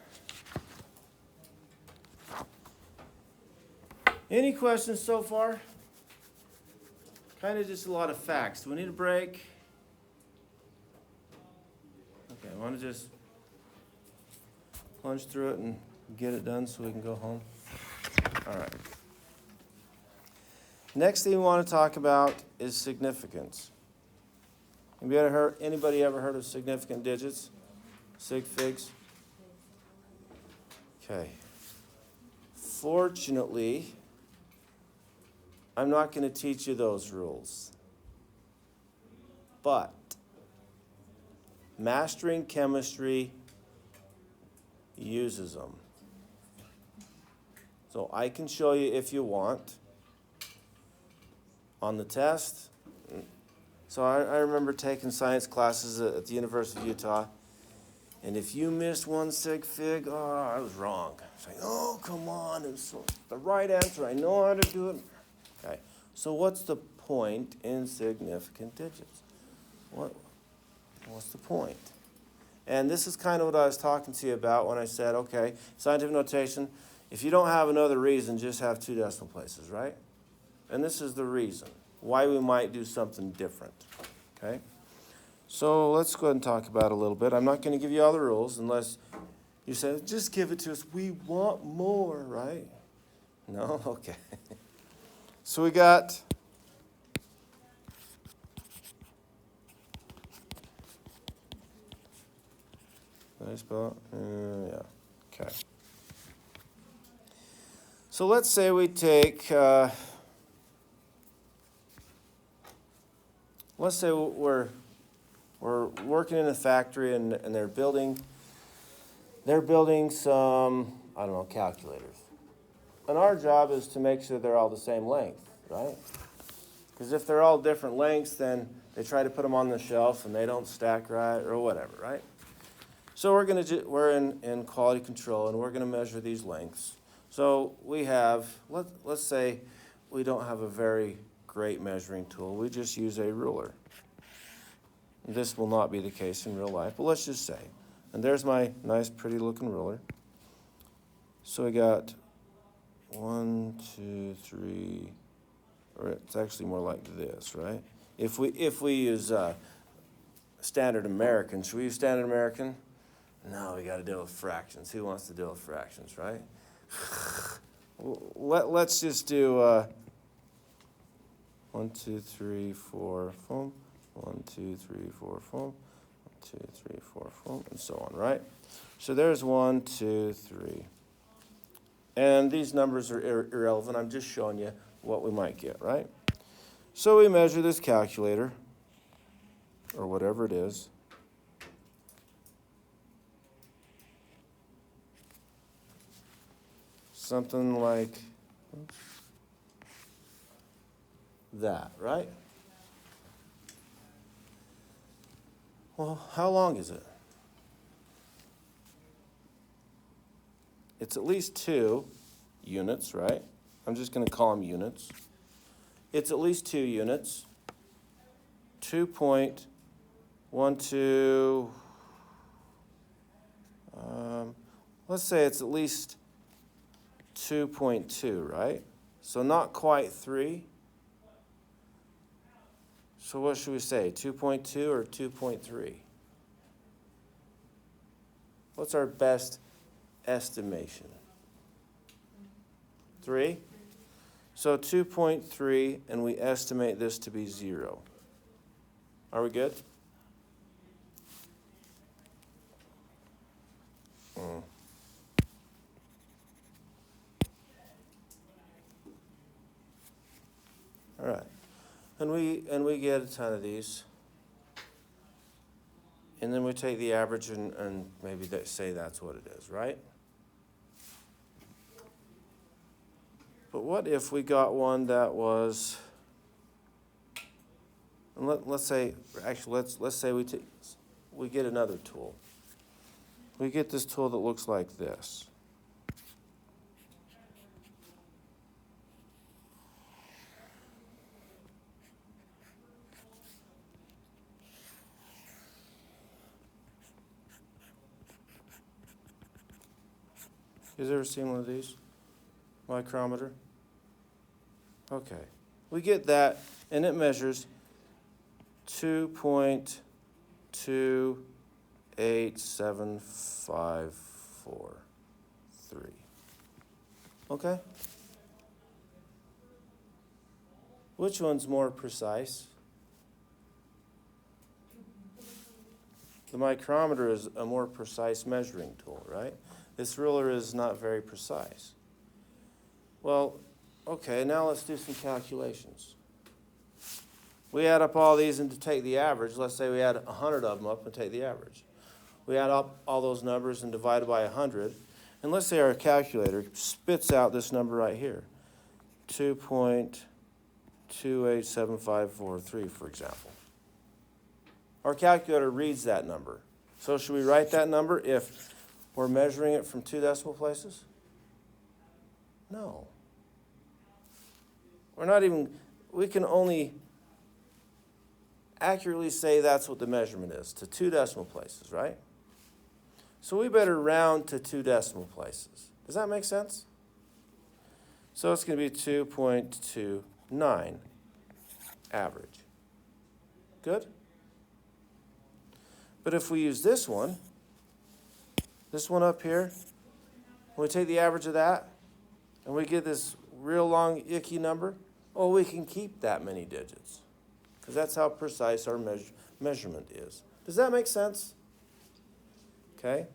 Any questions so far? Kind of just a lot of facts. Do we need a break? Okay, I want to just plunge through it and get it done so we can go home. All right. Next thing we want to talk about is significance. Anybody ever heard of significant digits? Sig figs? Okay. Fortunately, I'm not going to teach you those rules. But mastering chemistry uses them. So I can show you if you want on the test. So I remember taking science classes at the University of Utah. And if you missed one sig fig, I was wrong. It's like, oh, come on. It's the right answer. I know how to do it. Okay. So what's the point in significant digits? What's the point? And this is kind of what I was talking to you about when I said, okay, scientific notation, if you don't have another reason, just have 2 decimal places, right? And this is the reason why we might do something different, okay? So let's go ahead and talk about it a little bit. I'm not going to give you all the rules unless you say, just give it to us. We want more, right? No? Okay. So we got did I spell it? Yeah. Okay. So let's say we take, let's say we're working in a factory and they're building some, I don't know, calculators. And our job is to make sure they're all the same length, right? Because if they're all different lengths, then they try to put them on the shelf and they don't stack right or whatever, right? So we're in quality control and we're gonna measure these lengths. So we have, let's say we don't have a very great measuring tool. We just use a ruler. This will not be the case in real life, but let's just say. And there's my nice, pretty looking ruler. So we got 1, 2, 3, or it's actually more like this, right? If we use standard American, should we use standard American? No, we got to deal with fractions. Who wants to deal with fractions, right? Let's just do 1, 2, 3, 4, boom. 1, 2, 3, 4, boom. 1, 2, 3, 4, boom, and so on, right? So there's 1, 2, 3. And these numbers are irrelevant. I'm just showing you what we might get, right? So we measure this calculator, or whatever it is. Something like that, right? Well, how long is it? It's at least 2 units, right? I'm just going to call them units. It's at least 2 units. 2.12, let's say it's at least 2.2, right? So not quite 3. So what should we say, 2.2 or 2.3? What's our best estimation? 3? So 2.3, and we estimate this to be 0. Are we good? All right. And we get a ton of these. And then we take the average and maybe say that's what it is, right? But what if we got one that was, and let's say we get another tool. We get this tool that looks like this. You guys ever seen one of these? Micrometer? Okay. We get that, and it measures 2.28753. Okay? Which one's more precise? The micrometer is a more precise measuring tool, right? This ruler is not very precise. Well, okay, now let's do some calculations. We add up all these and to take the average. Let's say we add 100 of them up and take the average. We add up all those numbers and divide it by 100. And let's say our calculator spits out this number right here, 2.287543, for example. Our calculator reads that number. So should we write that number if we're measuring it from 2 decimal places? No. We can only accurately say that's what the measurement is, to 2 decimal places, right? So we better round to 2 decimal places. Does that make sense? So it's going to be 2.29 average. Good? But if we use this one up here, we take the average of that, and we get this real long, icky number, well, we can keep that many digits, because that's how precise our measurement is. Does that make sense? Okay?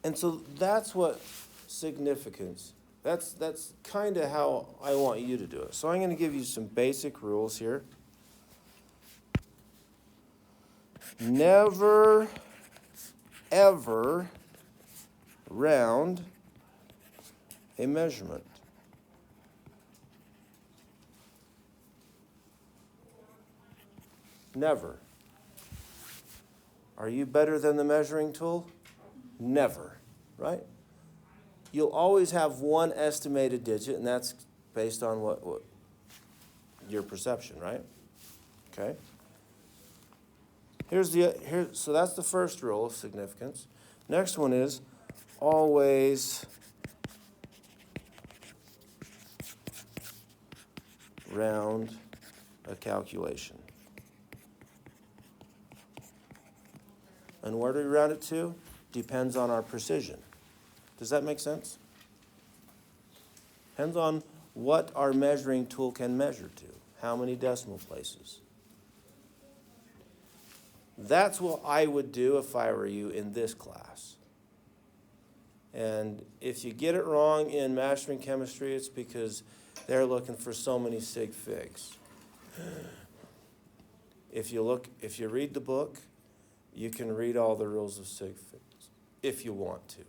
And so that's what significance, that's kind of how I want you to do it. So I'm going to give you some basic rules here. Never, ever round a measurement. Never. Are you better than the measuring tool? Never, right? You'll always have one estimated digit, and that's based on what your perception, right? Okay. So that's the first rule of significance. Next one is always round a calculation. And where do we round it to? Depends on our precision. Does that make sense? Depends on what our measuring tool can measure to. How many decimal places? That's what I would do if I were you in this class. And if you get it wrong in mastering chemistry, it's because they're looking for so many sig figs. If you read the book, you can read all the rules of sig figs if you want to.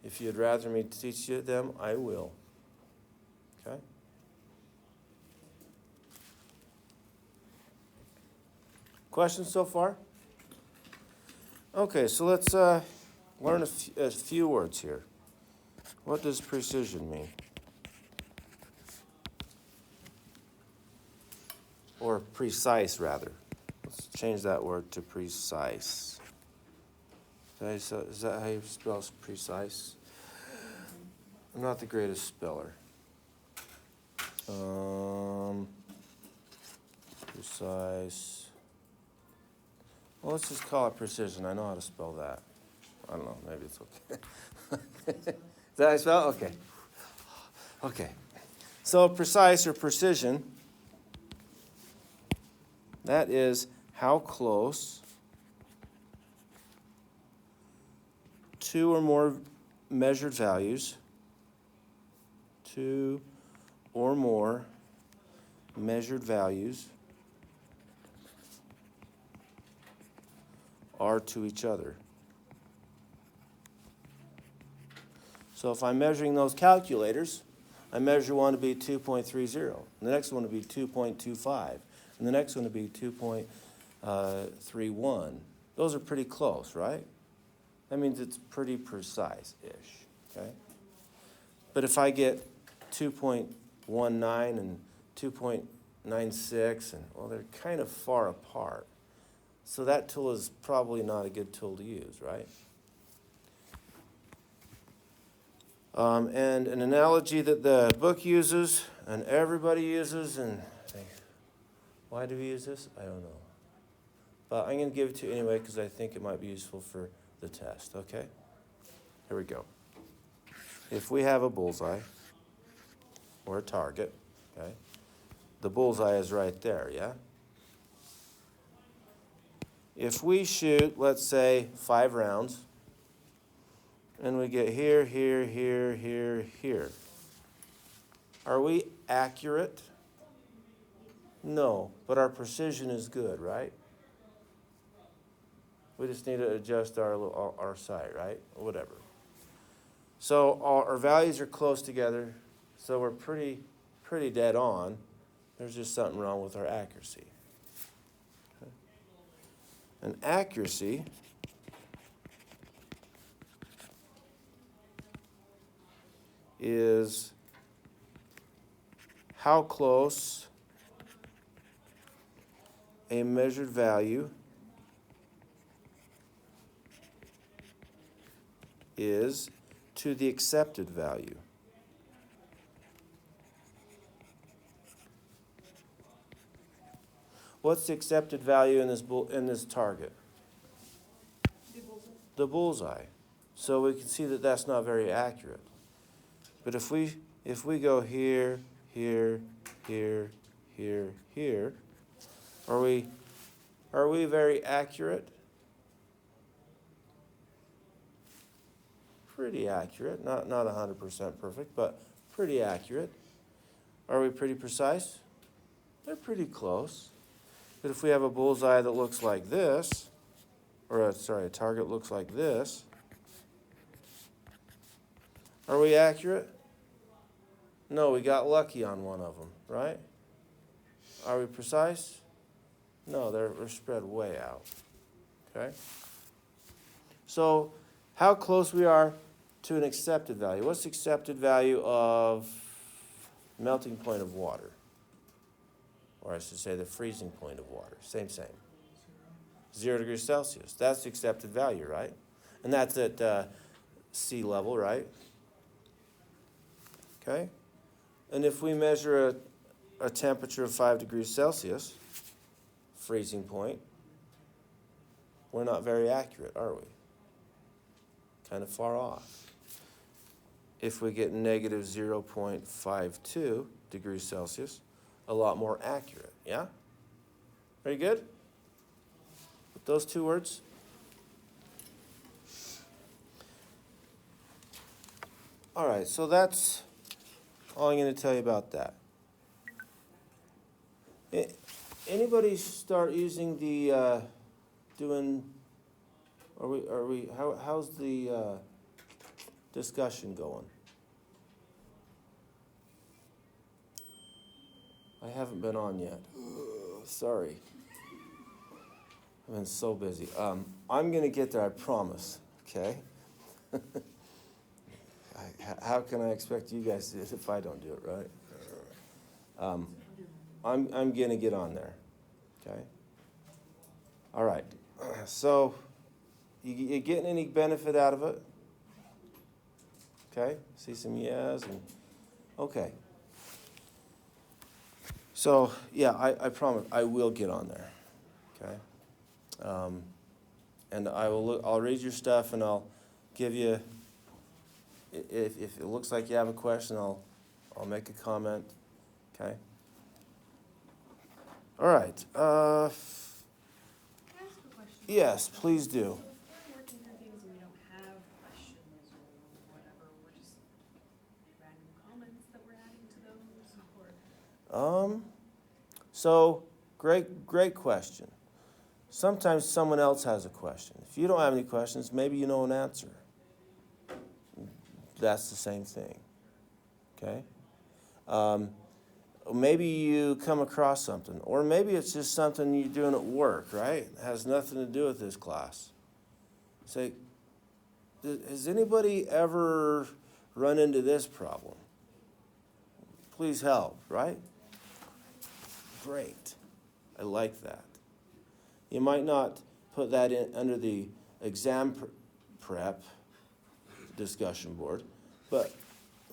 If you'd rather me teach you them, I will. Okay? Questions so far? Okay, so let's learn a few words here. What does precision mean? Or precise, rather. Let's change that word to precise. Is that how you spell precise? I'm not the greatest speller. Precise. Well, let's just call it precision. I know how to spell that. I don't know. Maybe it's okay. Is that how you spell it? Okay. Okay. So precise or precision, that is how close two or more measured values, two or more measured values are to each other. So if I'm measuring those calculators, I measure one to be 2.30, and the next one to be 2.25, and the next one to be 2.31. Those are pretty close, right? That means it's pretty precise-ish, okay? But if I get 2.19 and 2.96, and well, they're kind of far apart. So that tool is probably not a good tool to use, right? And an analogy that the book uses and everybody uses, and why do we use this? I don't know. But I'm going to give it to you anyway because I think it might be useful for the test, okay? Here we go. If we have a bullseye or a target, okay, the bullseye is right there, yeah? If we shoot, let's say, 5 rounds, and we get here, here, here, here, here, are we accurate? No, but our precision is good, right? We just need to adjust our sight, right? Whatever. So our values are close together, so we're pretty dead on. There's just something wrong with our accuracy. Okay. And accuracy is how close a measured value is to the accepted value. What's the accepted value in this target? The bullseye. So we can see that that's not very accurate. But if we go here, here, here, here, here, are we very accurate? Pretty accurate, not 100% perfect, but pretty accurate. Are we pretty precise? They're pretty close. But if we have a bullseye that looks like this, or a target looks like this, are we accurate? No, we got lucky on one of them, right? Are we precise? No, they're spread way out. Okay? So how close we are to an accepted value. What's the accepted value of melting point of water? Or I should say the freezing point of water. Same. 0 degrees Celsius. That's the accepted value, right? And that's at sea level, right? Okay? And if we measure a temperature of 5 degrees Celsius, freezing point, we're not very accurate, are we? Kind of far off. If we get negative 0.52 degrees Celsius, a lot more accurate, yeah? Very good? With those two words? All right, so that's all I'm going to tell you about that. Anybody start using the how's the discussion going? I haven't been on yet. Sorry. I've been so busy. I'm going to get there, I promise, okay? How can I expect you guys to do it if I don't do it, right? I'm going to get on there, okay? All right. So, you getting any benefit out of it? Okay? See some yes and okay. So, yeah, I promise I will get on there, okay? And I'll read your stuff and I'll give you, if it looks like you have a question, I'll make a comment, okay? All right. Can I ask a question? Yes, please do. So if we're working through things and we don't have questions or whatever, we're just random comments that we're adding to those, or? So great question. Sometimes someone else has a question. If you don't have any questions, maybe you know an answer. That's the same thing, okay? Maybe you come across something, or maybe it's just something you're doing at work, right? It has nothing to do with this class. Say, has anybody ever run into this problem? Please help, right? Great. I like that. You might not put that in under the exam prep discussion board, but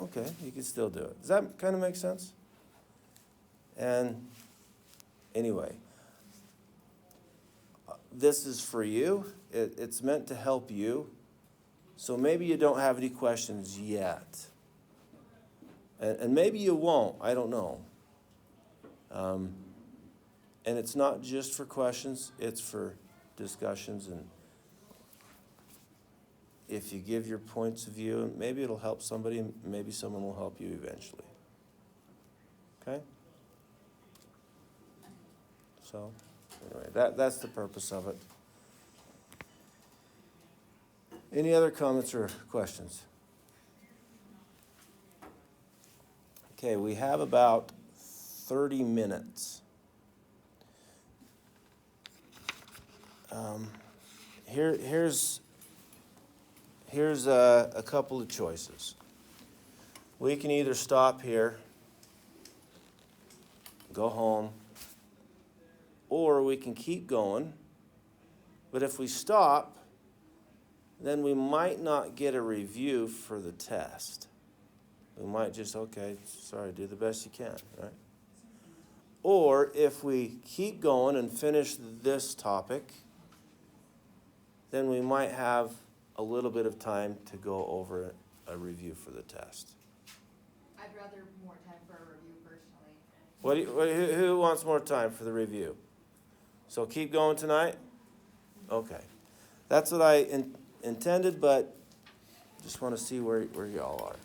okay, you can still do it. Does that kind of make sense? And anyway, this is for you. It's meant to help you. So maybe you don't have any questions yet. And maybe you won't. I don't know. And it's not just for questions. It's for discussions. And if you give your points of view, maybe it'll help somebody, and maybe someone will help you eventually. Okay? So, anyway, that's the purpose of it. Any other comments or questions? Okay, we have about 30 minutes. Here's a couple of choices. We can either stop here, go home, or we can keep going. But if we stop, then we might not get a review for the test. We might just, okay, sorry, do the best you can, right? Or if we keep going and finish this topic, then we might have a little bit of time to go over a review for the test. I'd rather more time for a review personally. Who wants more time for the review? So keep going tonight? Okay. That's what I intended, but just want to see where y'all are.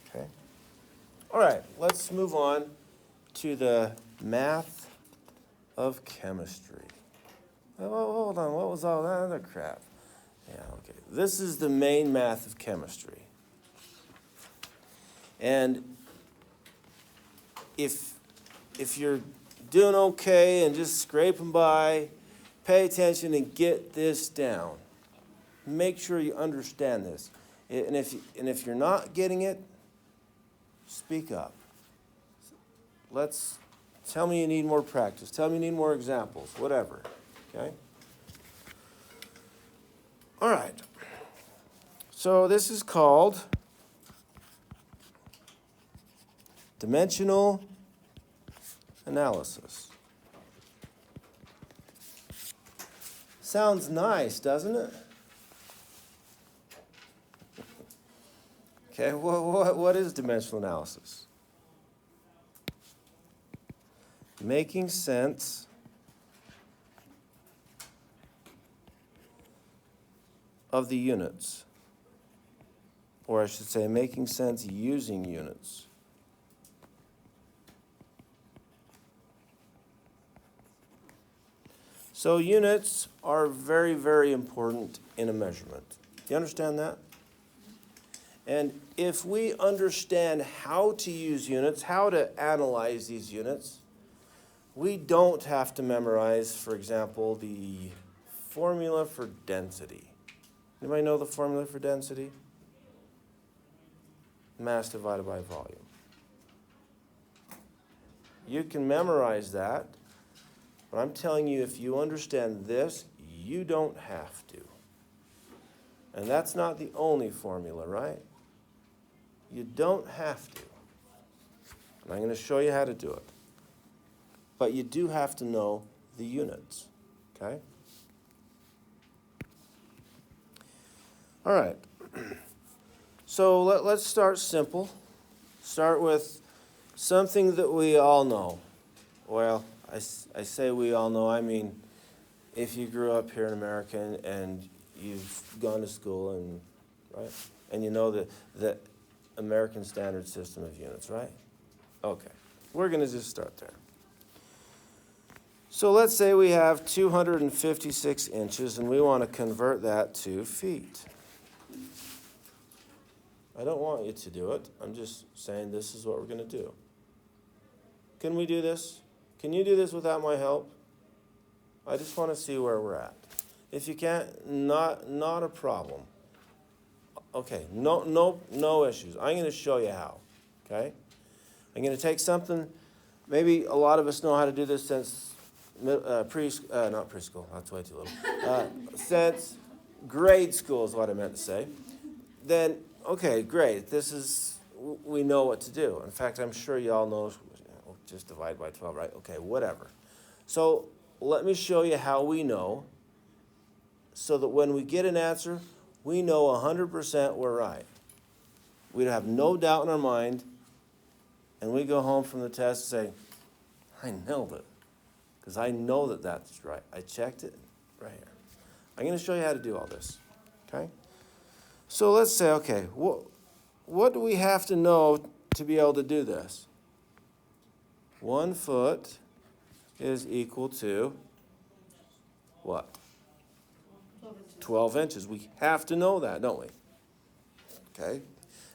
Okay. All right, let's move on to the math of chemistry. Oh, hold on, what was all that other crap? Yeah, okay. This is the main math of chemistry. And if you're doing okay and just scraping by, pay attention and get this down. Make sure you understand this. And if you're not getting it, speak up. Tell me you need more practice. Tell me you need more examples, whatever. Okay? All right. So this is called dimensional analysis. Sounds nice, doesn't it? Okay, what is dimensional analysis? Making sense of the units. Or I should say, making sense using units. So units are very, very important in a measurement. Do you understand that? And if we understand how to use units, how to analyze these units, we don't have to memorize, for example, the formula for density. Anybody know the formula for density? Mass divided by volume. You can memorize that, but I'm telling you, if you understand this, you don't have to. And that's not the only formula, right? You don't have to. And I'm going to show you how to do it. But you do have to know the units, okay? All right. So let's start simple. Start with something that we all know. Well, I say we all know, I mean, if you grew up here in America and you've gone to school and, right? And you know the American Standard System of units, right? Okay. We're going to just start there. So let's say we have 256 inches and we want to convert that to feet. I don't want you to do it. I'm just saying this is what we're going to do. Can we do this? Can you do this without my help? I just want to see where we're at. If you can't, not a problem. Okay, no issues. I'm going to show you how, okay? I'm going to take something, maybe a lot of us know how to do this since not preschool, that's way too little. Since grade school is what I meant to say. Then, okay, great, we know what to do. In fact, I'm sure you all know, just divide by 12, right? Okay, whatever. So let me show you how we know so that when we get an answer, we know 100% we're right. We have no doubt in our mind, and we go home from the test and say, I nailed it, because I know that that's right. I checked it right here. I'm going to show you how to do all this, okay? So let's say, okay, what do we have to know to be able to do this? 1 foot is equal to what? 12 inches. We have to know that, don't we? Okay.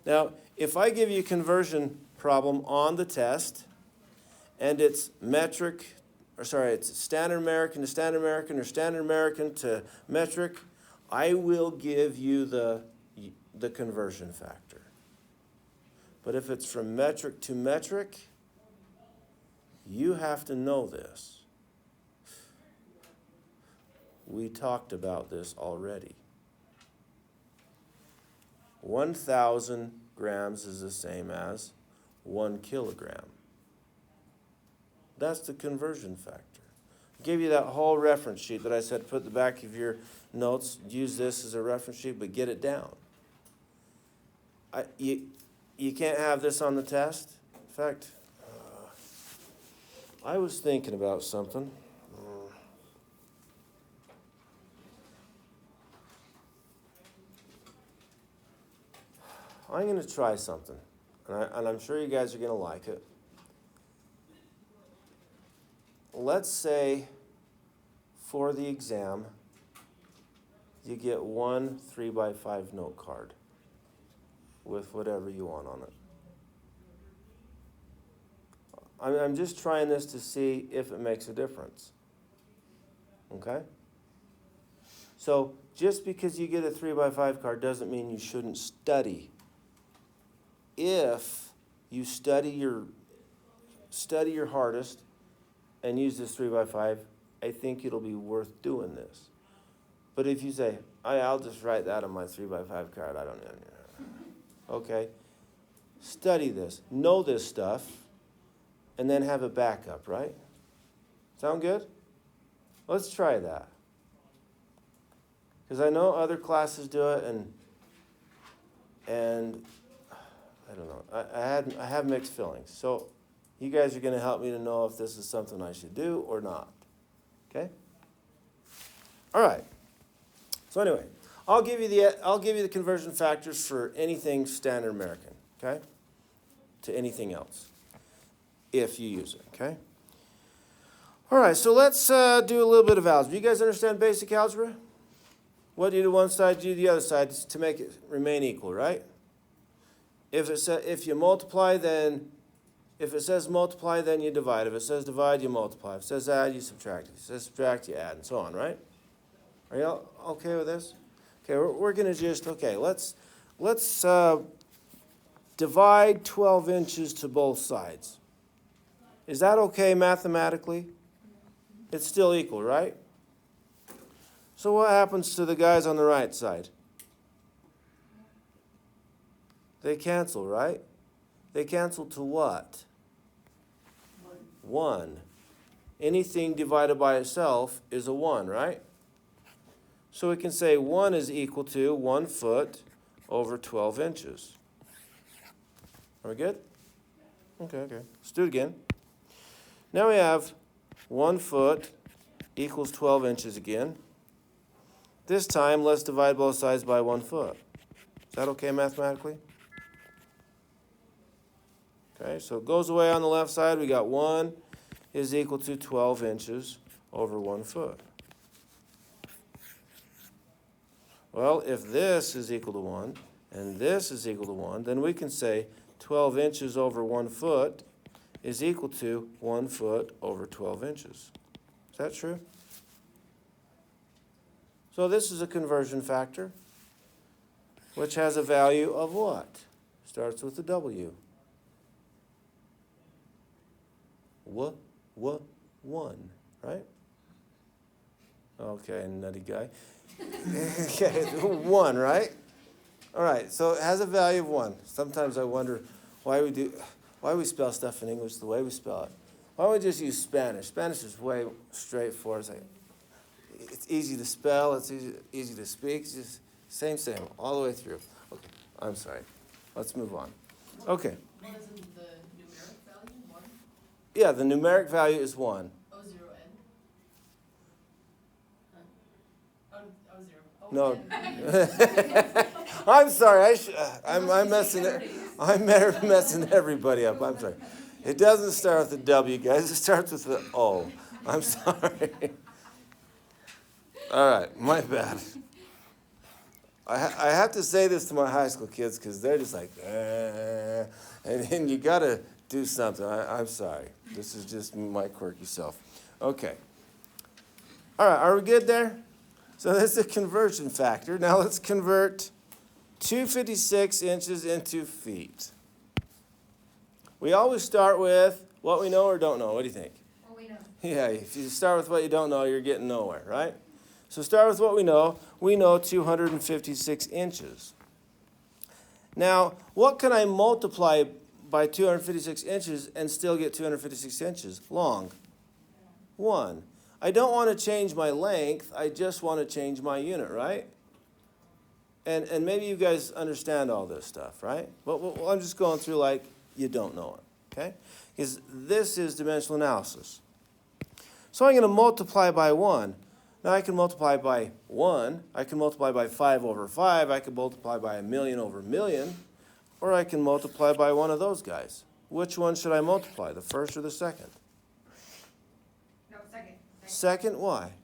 Now, if I give you a conversion problem on the test, and it's it's standard American to standard American or standard American to metric, I will give you the conversion factor. But if it's from metric to metric, you have to know this. We talked about this already. 1,000 grams is the same as 1 kilogram. That's the conversion factor. I gave you that whole reference sheet that I said put at the back of your notes. Use this as a reference sheet, but get it down. You can't have this on the test. In fact, I was thinking about something. I'm going to try something, and I'm sure you guys are going to like it. Let's say for the exam, you get one 3x5 note card with whatever you want on it. I'm just trying this to see if it makes a difference. Okay? So just because you get a 3x5 card doesn't mean you shouldn't study. If you study your hardest and use this 3x5, I think it'll be worth doing this. But if you say, I'll just write that on my 3x5 card, I don't know. Okay? Study this. Know this stuff. And then have a backup, right? Sound good? Let's try that. Because I know other classes do it, and I don't know. I have mixed feelings. So you guys are going to help me to know if this is something I should do or not. Okay? All right. So anyway, I'll give you the conversion factors for anything standard American, okay? To anything else, if you use it, okay? All right, so let's do a little bit of algebra. You guys understand basic algebra? What do you do one side, do the other side to make it remain equal, right? If it says multiply, then you divide. If it says divide, you multiply. If it says add, you subtract. If it says subtract, you add, and so on, right? Are y'all okay with this? Okay, we're going to just, let's divide 12 inches to both sides. Is that okay mathematically? It's still equal, right? So what happens to the guys on the right side? They cancel, right? They cancel to what? 1. Anything divided by itself is a 1, right? So we can say 1 is equal to 1 foot over 12 inches. Are we good? Okay. Let's do it again. Now we have 1 foot equals 12 inches again. This time, let's divide both sides by 1 foot. Is that okay mathematically? Okay, so it goes away on the left side. We got 1 is equal to 12 inches over 1 foot. Well, if this is equal to 1 and this is equal to 1, then we can say 12 inches over 1 foot is equal to 1 foot over 12 inches. Is that true? So this is a conversion factor, which has a value of what? Starts with a W. 1, right? Okay, nutty guy. Okay, 1, right? All right, so it has a value of 1. Sometimes I wonder why we spell stuff in English the way we spell it. Why don't we just use Spanish? Spanish is way straightforward. It's easy to spell. It's easy to speak. It's just same, all the way through. Okay, I'm sorry. Let's move on. Okay. What is in the numeric value? 1? Yeah, the numeric value is 1. O0N? Huh? O0. No. N. I'm sorry. I'm messing everybody up. I'm sorry. It doesn't start with a W, guys. It starts with an O. I'm sorry. All right, my bad. I have to say this to my high school kids because they're just like, and you got to do something. I'm sorry. This is just my quirky self. Okay. All right, are we good there? So that's a conversion factor. Now let's convert 256 inches into feet. We always start with what we know or don't know. What do you think? Well, we know. Yeah, if you start with what you don't know, you're getting nowhere, right? So start with what we know. We know 256 inches. Now, what can I multiply by 256 inches and still get 256 inches long? 1. I don't want to change my length. I just want to change my unit, right? And maybe you guys understand all this stuff, right? Well, I'm just going through like you don't know it, okay? Because this is dimensional analysis. So I'm going to multiply by 1. Now I can multiply by 1. I can multiply by 5 over 5. I can multiply by 1,000,000 over 1,000,000. Or I can multiply by one of those guys. Which one should I multiply, the first or the second? No, second. Second, why?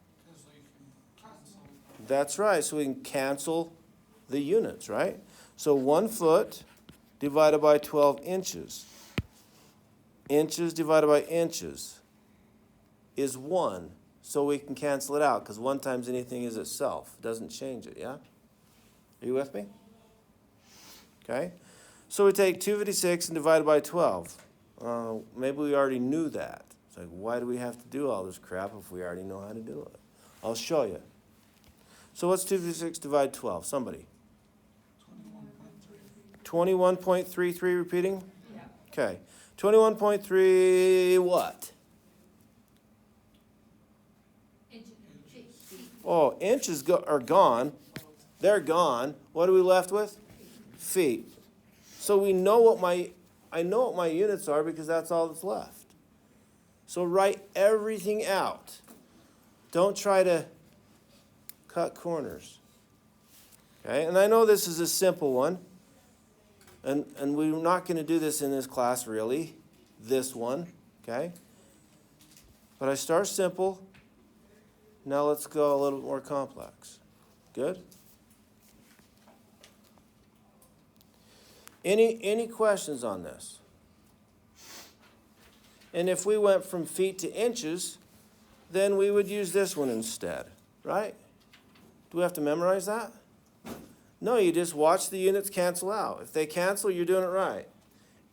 That's right, so we can cancel the units, right? So 1 foot divided by 12 inches. Inches divided by inches is 1. So we can cancel it out because 1 times anything is itself. It doesn't change it, yeah? Are you with me? Okay. So we take 256 and divide it by 12. Maybe we already knew that. It's like, why do we have to do all this crap if we already know how to do it? I'll show you. So what's 256 divided 12? Somebody. 21.33 repeating? Yeah. Okay. 21.3 what? Oh, inches are gone. They're gone. What are we left with? Feet. So we know I know what my units are because that's all that's left. So write everything out. Don't try to cut corners. Okay, and I know this is a simple one. And we're not going to do this in this class really. This one, okay? But I start simple. Now let's go a little bit more complex. Good? Any questions on this? And if we went from feet to inches, then we would use this one instead, right? Do we have to memorize that? No, you just watch the units cancel out. If they cancel, you're doing it right.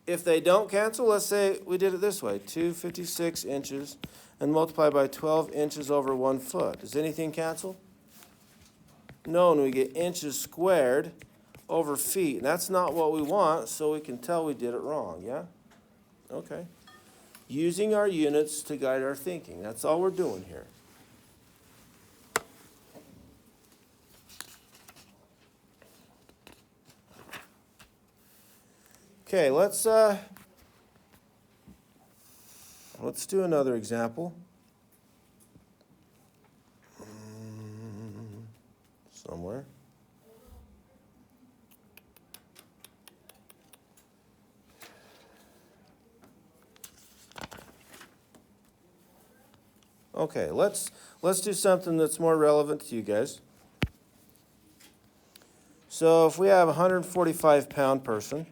If they don't cancel, let's say we did it this way, 256 inches and multiply by 12 inches over 1 foot. Does anything cancel? No, and we get inches squared over feet. And that's not what we want, so we can tell we did it wrong, yeah? Okay. Using our units to guide our thinking. That's all we're doing here. Okay, let's do another example. Somewhere. Okay, let's do something that's more relevant to you guys. So if we have a 145-pound person,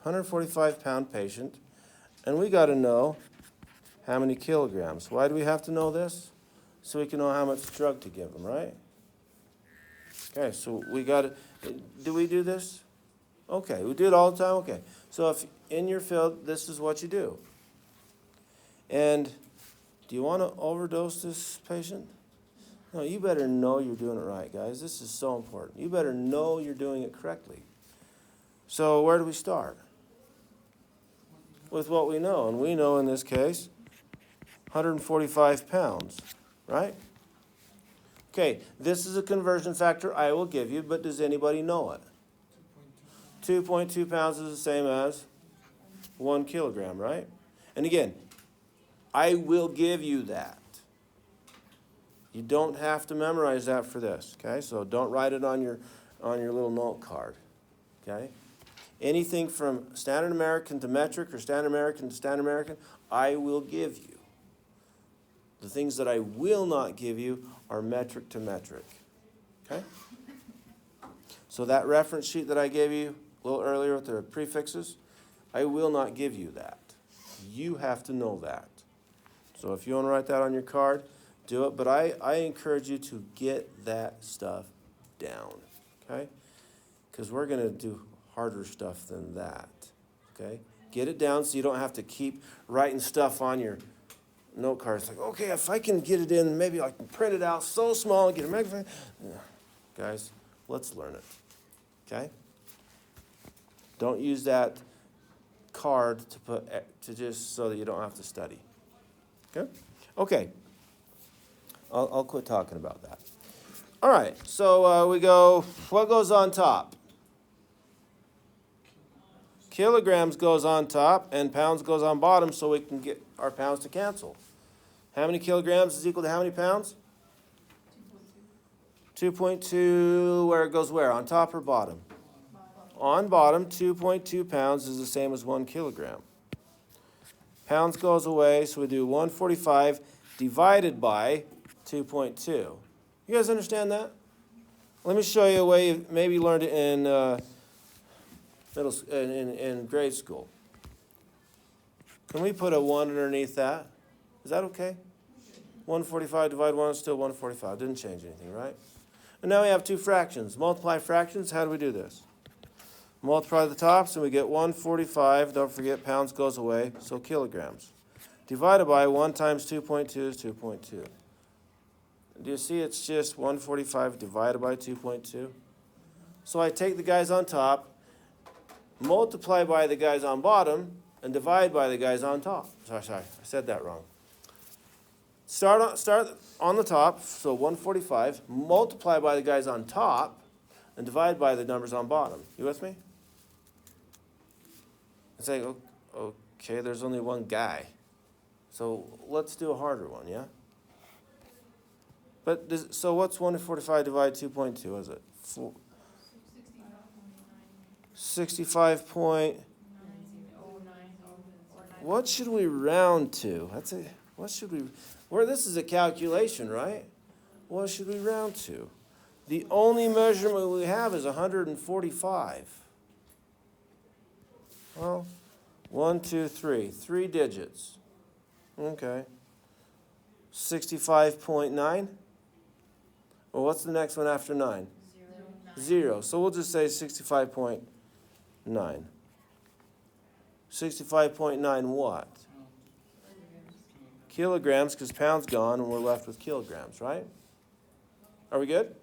145-pound patient, and we got to know how many kilograms. Why do we have to know this? So we can know how much drug to give them, right? Okay, so we got to, do we do this? Okay, we do it all the time? Okay. So if in your field, this is what you do. And do you want to overdose this patient? No, you better know you're doing it right, guys. This is so important. You better know you're doing it correctly. So where do we start? With what we know. And we know in this case, 145 pounds, right? Okay, this is a conversion factor I will give you, but does anybody know it? 2.2 pounds is the same as 1 kilogram, right? And again, I will give you that. You don't have to memorize that for this, okay? So don't write it on your little note card, okay? Anything from standard American to metric or standard American to standard American, I will give you. The things that I will not give you are metric to metric, okay? So that reference sheet that I gave you a little earlier with the prefixes, I will not give you that. You have to know that. So if you want to write that on your card, do it. But I encourage you to get that stuff down, okay? Because we're going to do harder stuff than that, okay? Get it down so you don't have to keep writing stuff on your note card. It's like, okay, if I can get it in, maybe I can print it out so small and get a magnifying. Guys, let's learn it, okay? Don't use that card to just so that you don't have to study. Okay? Okay. I'll quit talking about that. All right. So we go, what goes on top? Kilograms goes on top and pounds goes on bottom so we can get our pounds to cancel. How many kilograms is equal to how many pounds? 2.2, where it goes where? On top or bottom? On bottom, 2.2 pounds is the same as 1 kilogram. Pounds goes away, so we do 145 divided by 2.2. You guys understand that? Let me show you a way you maybe learned it in in grade school. Can we put a 1 underneath that? Is that okay? 145 divided 1 is still 145. Didn't change anything, right? And now we have two fractions. Multiply fractions. How do we do this? Multiply the tops and we get 145. Don't forget pounds goes away, so kilograms. Divided by 1 times 2.2 is 2.2. Do you see it's just 145 divided by 2.2? So I take the guys on top, multiply by the guys on bottom, and divide by the guys on top. Sorry, I said that wrong. Start on the top, so 145, multiply by the guys on top, and divide by the numbers on bottom. You with me? And say, okay, there's only one guy. So let's do a harder one, yeah? But so what's 145 divided 2.2, is it? 65 point. What should we round to? What should we, this is a calculation, right? What should we round to? The only measurement we have is 145. Well, 1, 2, 3. 3 digits. Okay. 65.9. Well, what's the next one after 9? 0. So we'll just say 65.9. 65.9 what? Kilograms, because pounds gone, and we're left with kilograms, right? Are we good?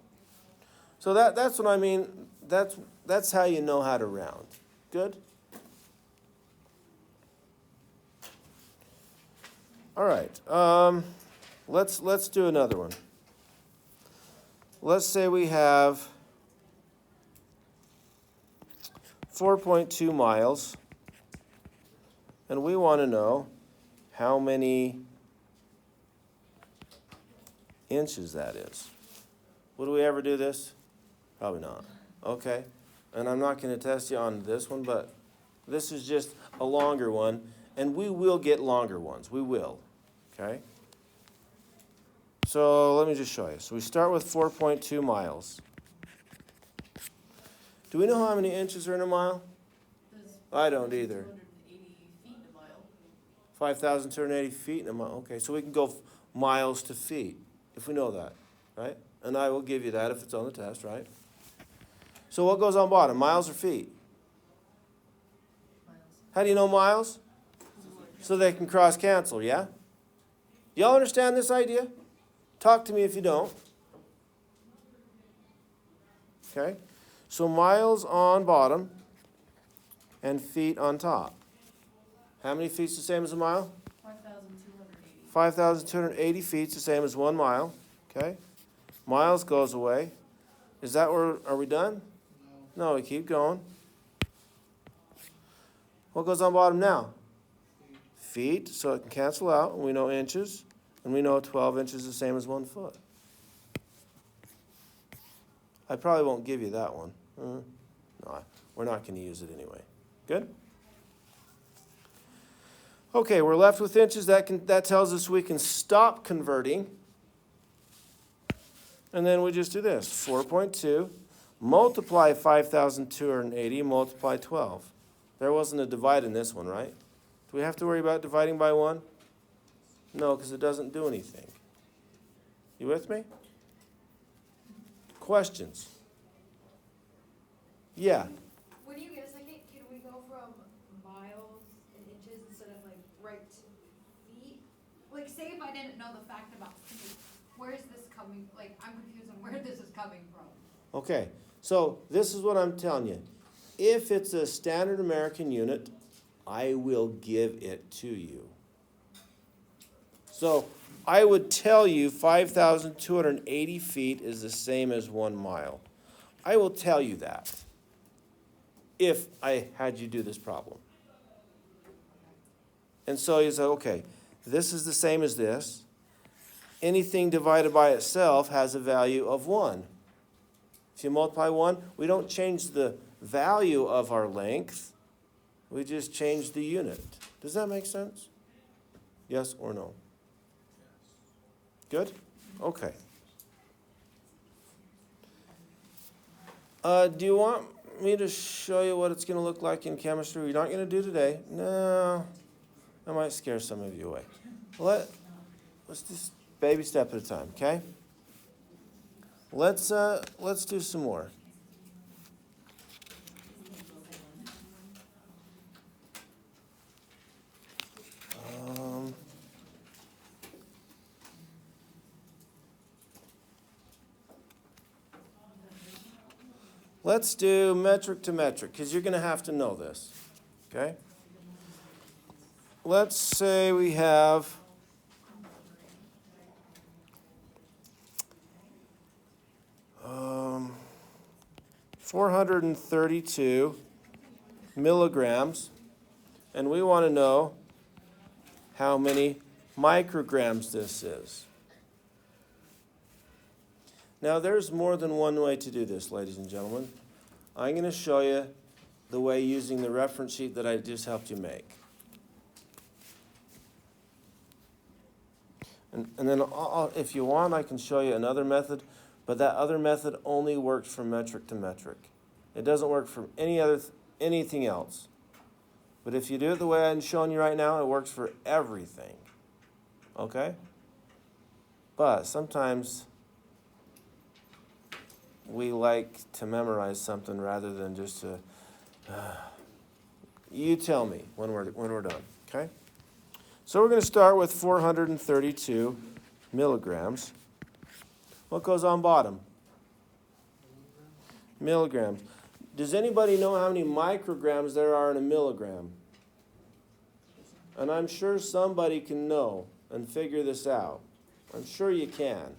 So that's what I mean. That's how you know how to round. Good? All right. Let's do another one. Let's say we have 4.2 miles, and we want to know how many inches that is. Would we ever do this? Probably not. Okay. And I'm not going to test you on this one, but this is just a longer one, and we will get longer ones. We will. Okay? So let me just show you. So we start with 4.2 miles. Do we know how many inches are in a mile? I don't either. 280 feet in a mile. 5,280 feet in a mile. Okay, so we can go miles to feet, if we know that, right? And I will give you that if it's on the test, right? So what goes on bottom, miles or feet? Miles. How do you know miles? So they can cross-cancel, yeah? Y'all understand this idea? Talk to me if you don't. Okay? So miles on bottom and feet on top. How many feet's the same as a mile? 5,280. 5,280 feet's the same as 1 mile. Okay? Miles goes away. Is that where, are we done? No, we keep going. What goes on bottom now? Feet, so it can cancel out. We know inches, and we know 12 inches is the same as 1 foot. I probably won't give you that one. No, we're not going to use it anyway. Good? Okay, we're left with inches. That tells us we can stop converting. And then we just do this. 4.2, multiply 5,280, multiply 12. There wasn't a divide in this one, right? Do we have to worry about dividing by 1? No, because it doesn't do anything. You with me? Questions? Yeah. When you get a second, can we go from miles and inches instead of like right to feet? Like, say if I didn't know the fact about feet, where's this coming? Like, I'm confused on where this is coming from. Okay, so this is what I'm telling you. If it's a standard American unit, I will give it to you. So I would tell you 5,280 feet is the same as 1 mile. I will tell you that if I had you do this problem. And so you say, okay, this is the same as this. Anything divided by itself has a value of 1. If you multiply 1, we don't change the value of our length. We just change the unit. Does that make sense? Yes or no? Good? Okay. Do you want me to show you what it's going to look like in chemistry? You're not going to do today? No. I might scare some of you away. Let's just baby step at a time, okay? Let's do some more. Let's do metric to metric, because you're going to have to know this, okay? Let's say we have 432 milligrams, and we want to know how many micrograms this is. Now, there's more than one way to do this, ladies and gentlemen. I'm going to show you the way using the reference sheet that I just helped you make. And then if you want, I can show you another method, but that other method only works from metric to metric. It doesn't work from anything else. But if you do it the way I'm showing you right now, it works for everything. Okay? But sometimes we like to memorize something rather than just to, you tell me when we're done, okay? So we're going to start with 432 milligrams. What goes on bottom? Milligrams. Does anybody know how many micrograms there are in a milligram? And I'm sure somebody can know and figure this out. I'm sure you can.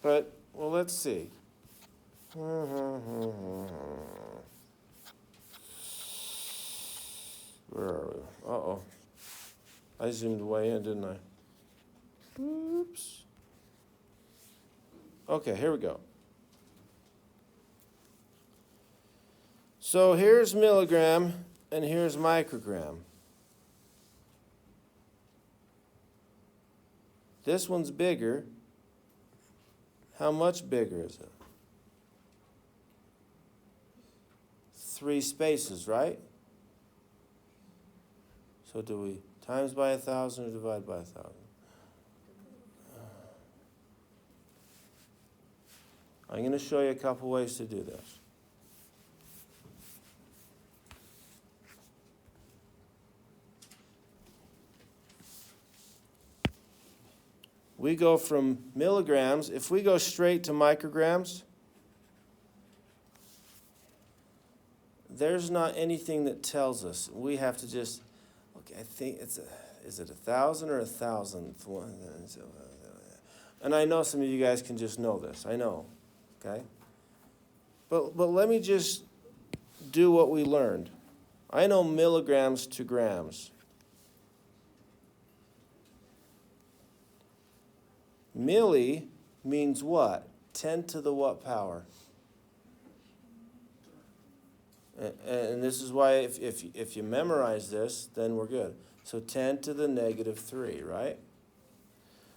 But well, let's see. Where are we? Uh-oh. I zoomed way in, didn't I? Oops. Okay, here we go. So here's milligram and here's microgram. This one's bigger. How much bigger is it? 3 spaces, right? So do we times by 1,000 or divide by 1,000? I'm going to show you a couple ways to do this. We go from milligrams. If we go straight to micrograms, there's not anything that tells us. We have to just, okay, I think is it 1,000 or 1,000th? And I know some of you guys can just know this. I know, okay? But let me just do what we learned. I know milligrams to grams. Milli means what? 10 to the what power? And this is why if you memorize this, then we're good. So 10 to the negative 3, right?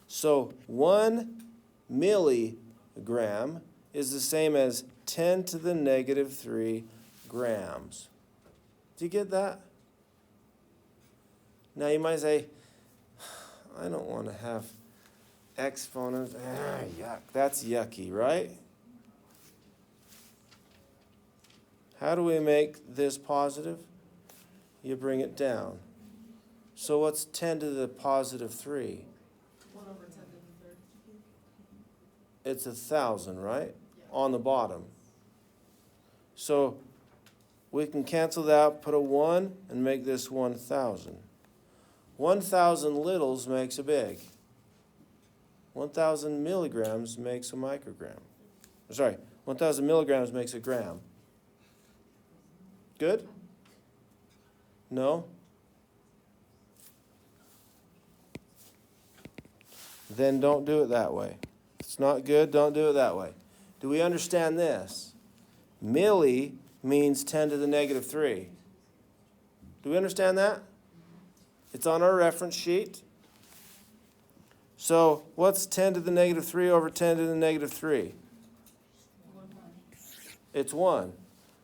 So 1 milligram is the same as 10 to the negative 3 grams. Do you get that? Now you might say, I don't want to have exponents. Yuck. That's yucky, right? How do we make this positive? You bring it down. So what's 10 to the positive 3? 1 over 10 to the third. It's 1,000, right? Yeah. On the bottom. So we can cancel that, put a 1, and make this 1,000. 1,000 littles makes a big. 1,000 milligrams makes a microgram. Sorry, 1,000 milligrams makes a gram. Good? No? Then don't do it that way. If it's not good, don't do it that way. Do we understand this? Milli means 10 to the negative 3. Do we understand that? It's on our reference sheet. So what's 10 to the negative 3 over 10 to the negative 3? It's 1.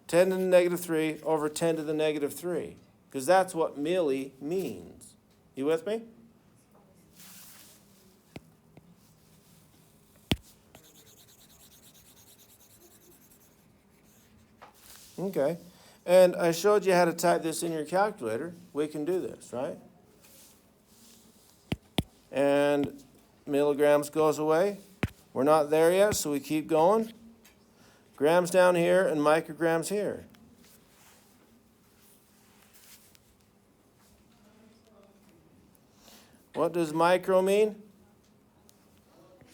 10 to the negative 3 over 10 to the negative 3. because that's what milli means. You with me? Okay. And I showed you how to type this in your calculator. We can do this, right? And milligrams goes away. We're not there yet, so we keep going. Grams down here and micrograms here. What does micro mean?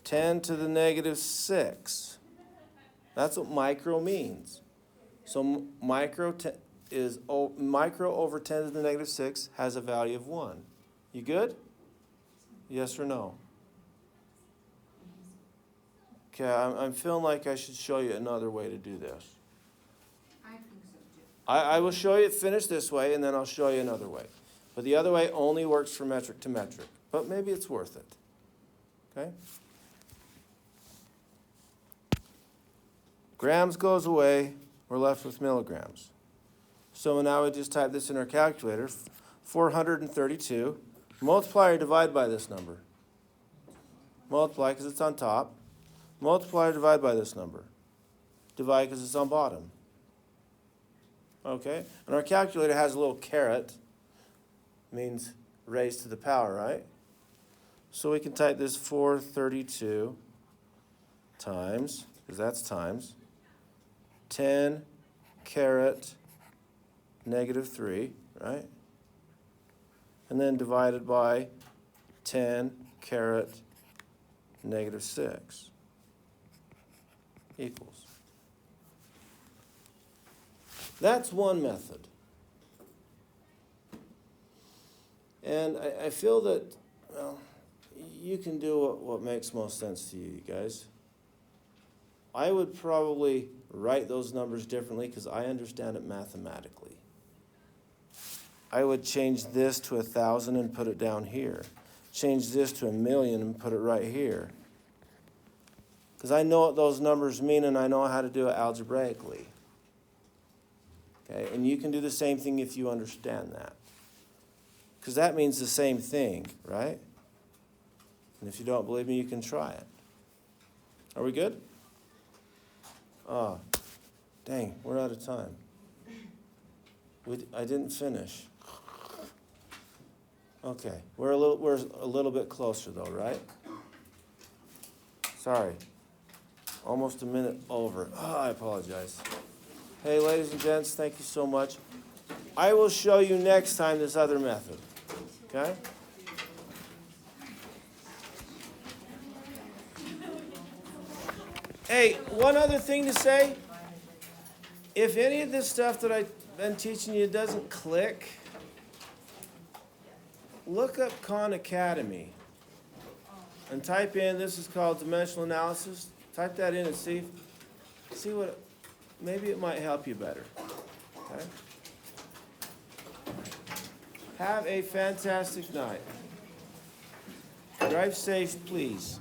10 to the negative 6. That's what micro means. So micro over 10 to the negative 6 has a value of 1. You good? Yes or no? Okay, I'm feeling like I should show you another way to do this. I think so too. I will show you it finished this way, and then I'll show you another way. But the other way only works for metric to metric. But maybe it's worth it. Okay? Grams goes away. We're left with milligrams. So now we just type this in our calculator. 432. Multiply or divide by this number. Multiply because it's on top. Multiply or divide by this number. Divide because it's on bottom. Okay? And our calculator has a little caret. Means raised to the power, right? So we can type this 432 times, because that's times, 10 caret negative 3, right? And then divided by 10 caret negative 6 equals. That's one method. And I feel that, well, you can do what makes most sense to you guys. I would probably write those numbers differently because I understand it mathematically. I would change this to 1,000 and put it down here. Change this to 1,000,000 and put it right here. Because I know what those numbers mean and I know how to do it algebraically. Okay, and you can do the same thing if you understand that. Because that means the same thing, right? And if you don't believe me, you can try it. Are we good? Oh, dang, we're out of time. I didn't finish. Okay, we're a little bit closer though, right? Sorry, almost a minute over. Oh, I apologize. Hey, ladies and gents, thank you so much. I will show you next time this other method. Okay? Hey, one other thing to say. If any of this stuff that I've been teaching you doesn't click, look up Khan Academy and type in, this is called dimensional analysis. Type that in and see what, maybe it might help you better. Okay? Have a fantastic night. Drive safe, please.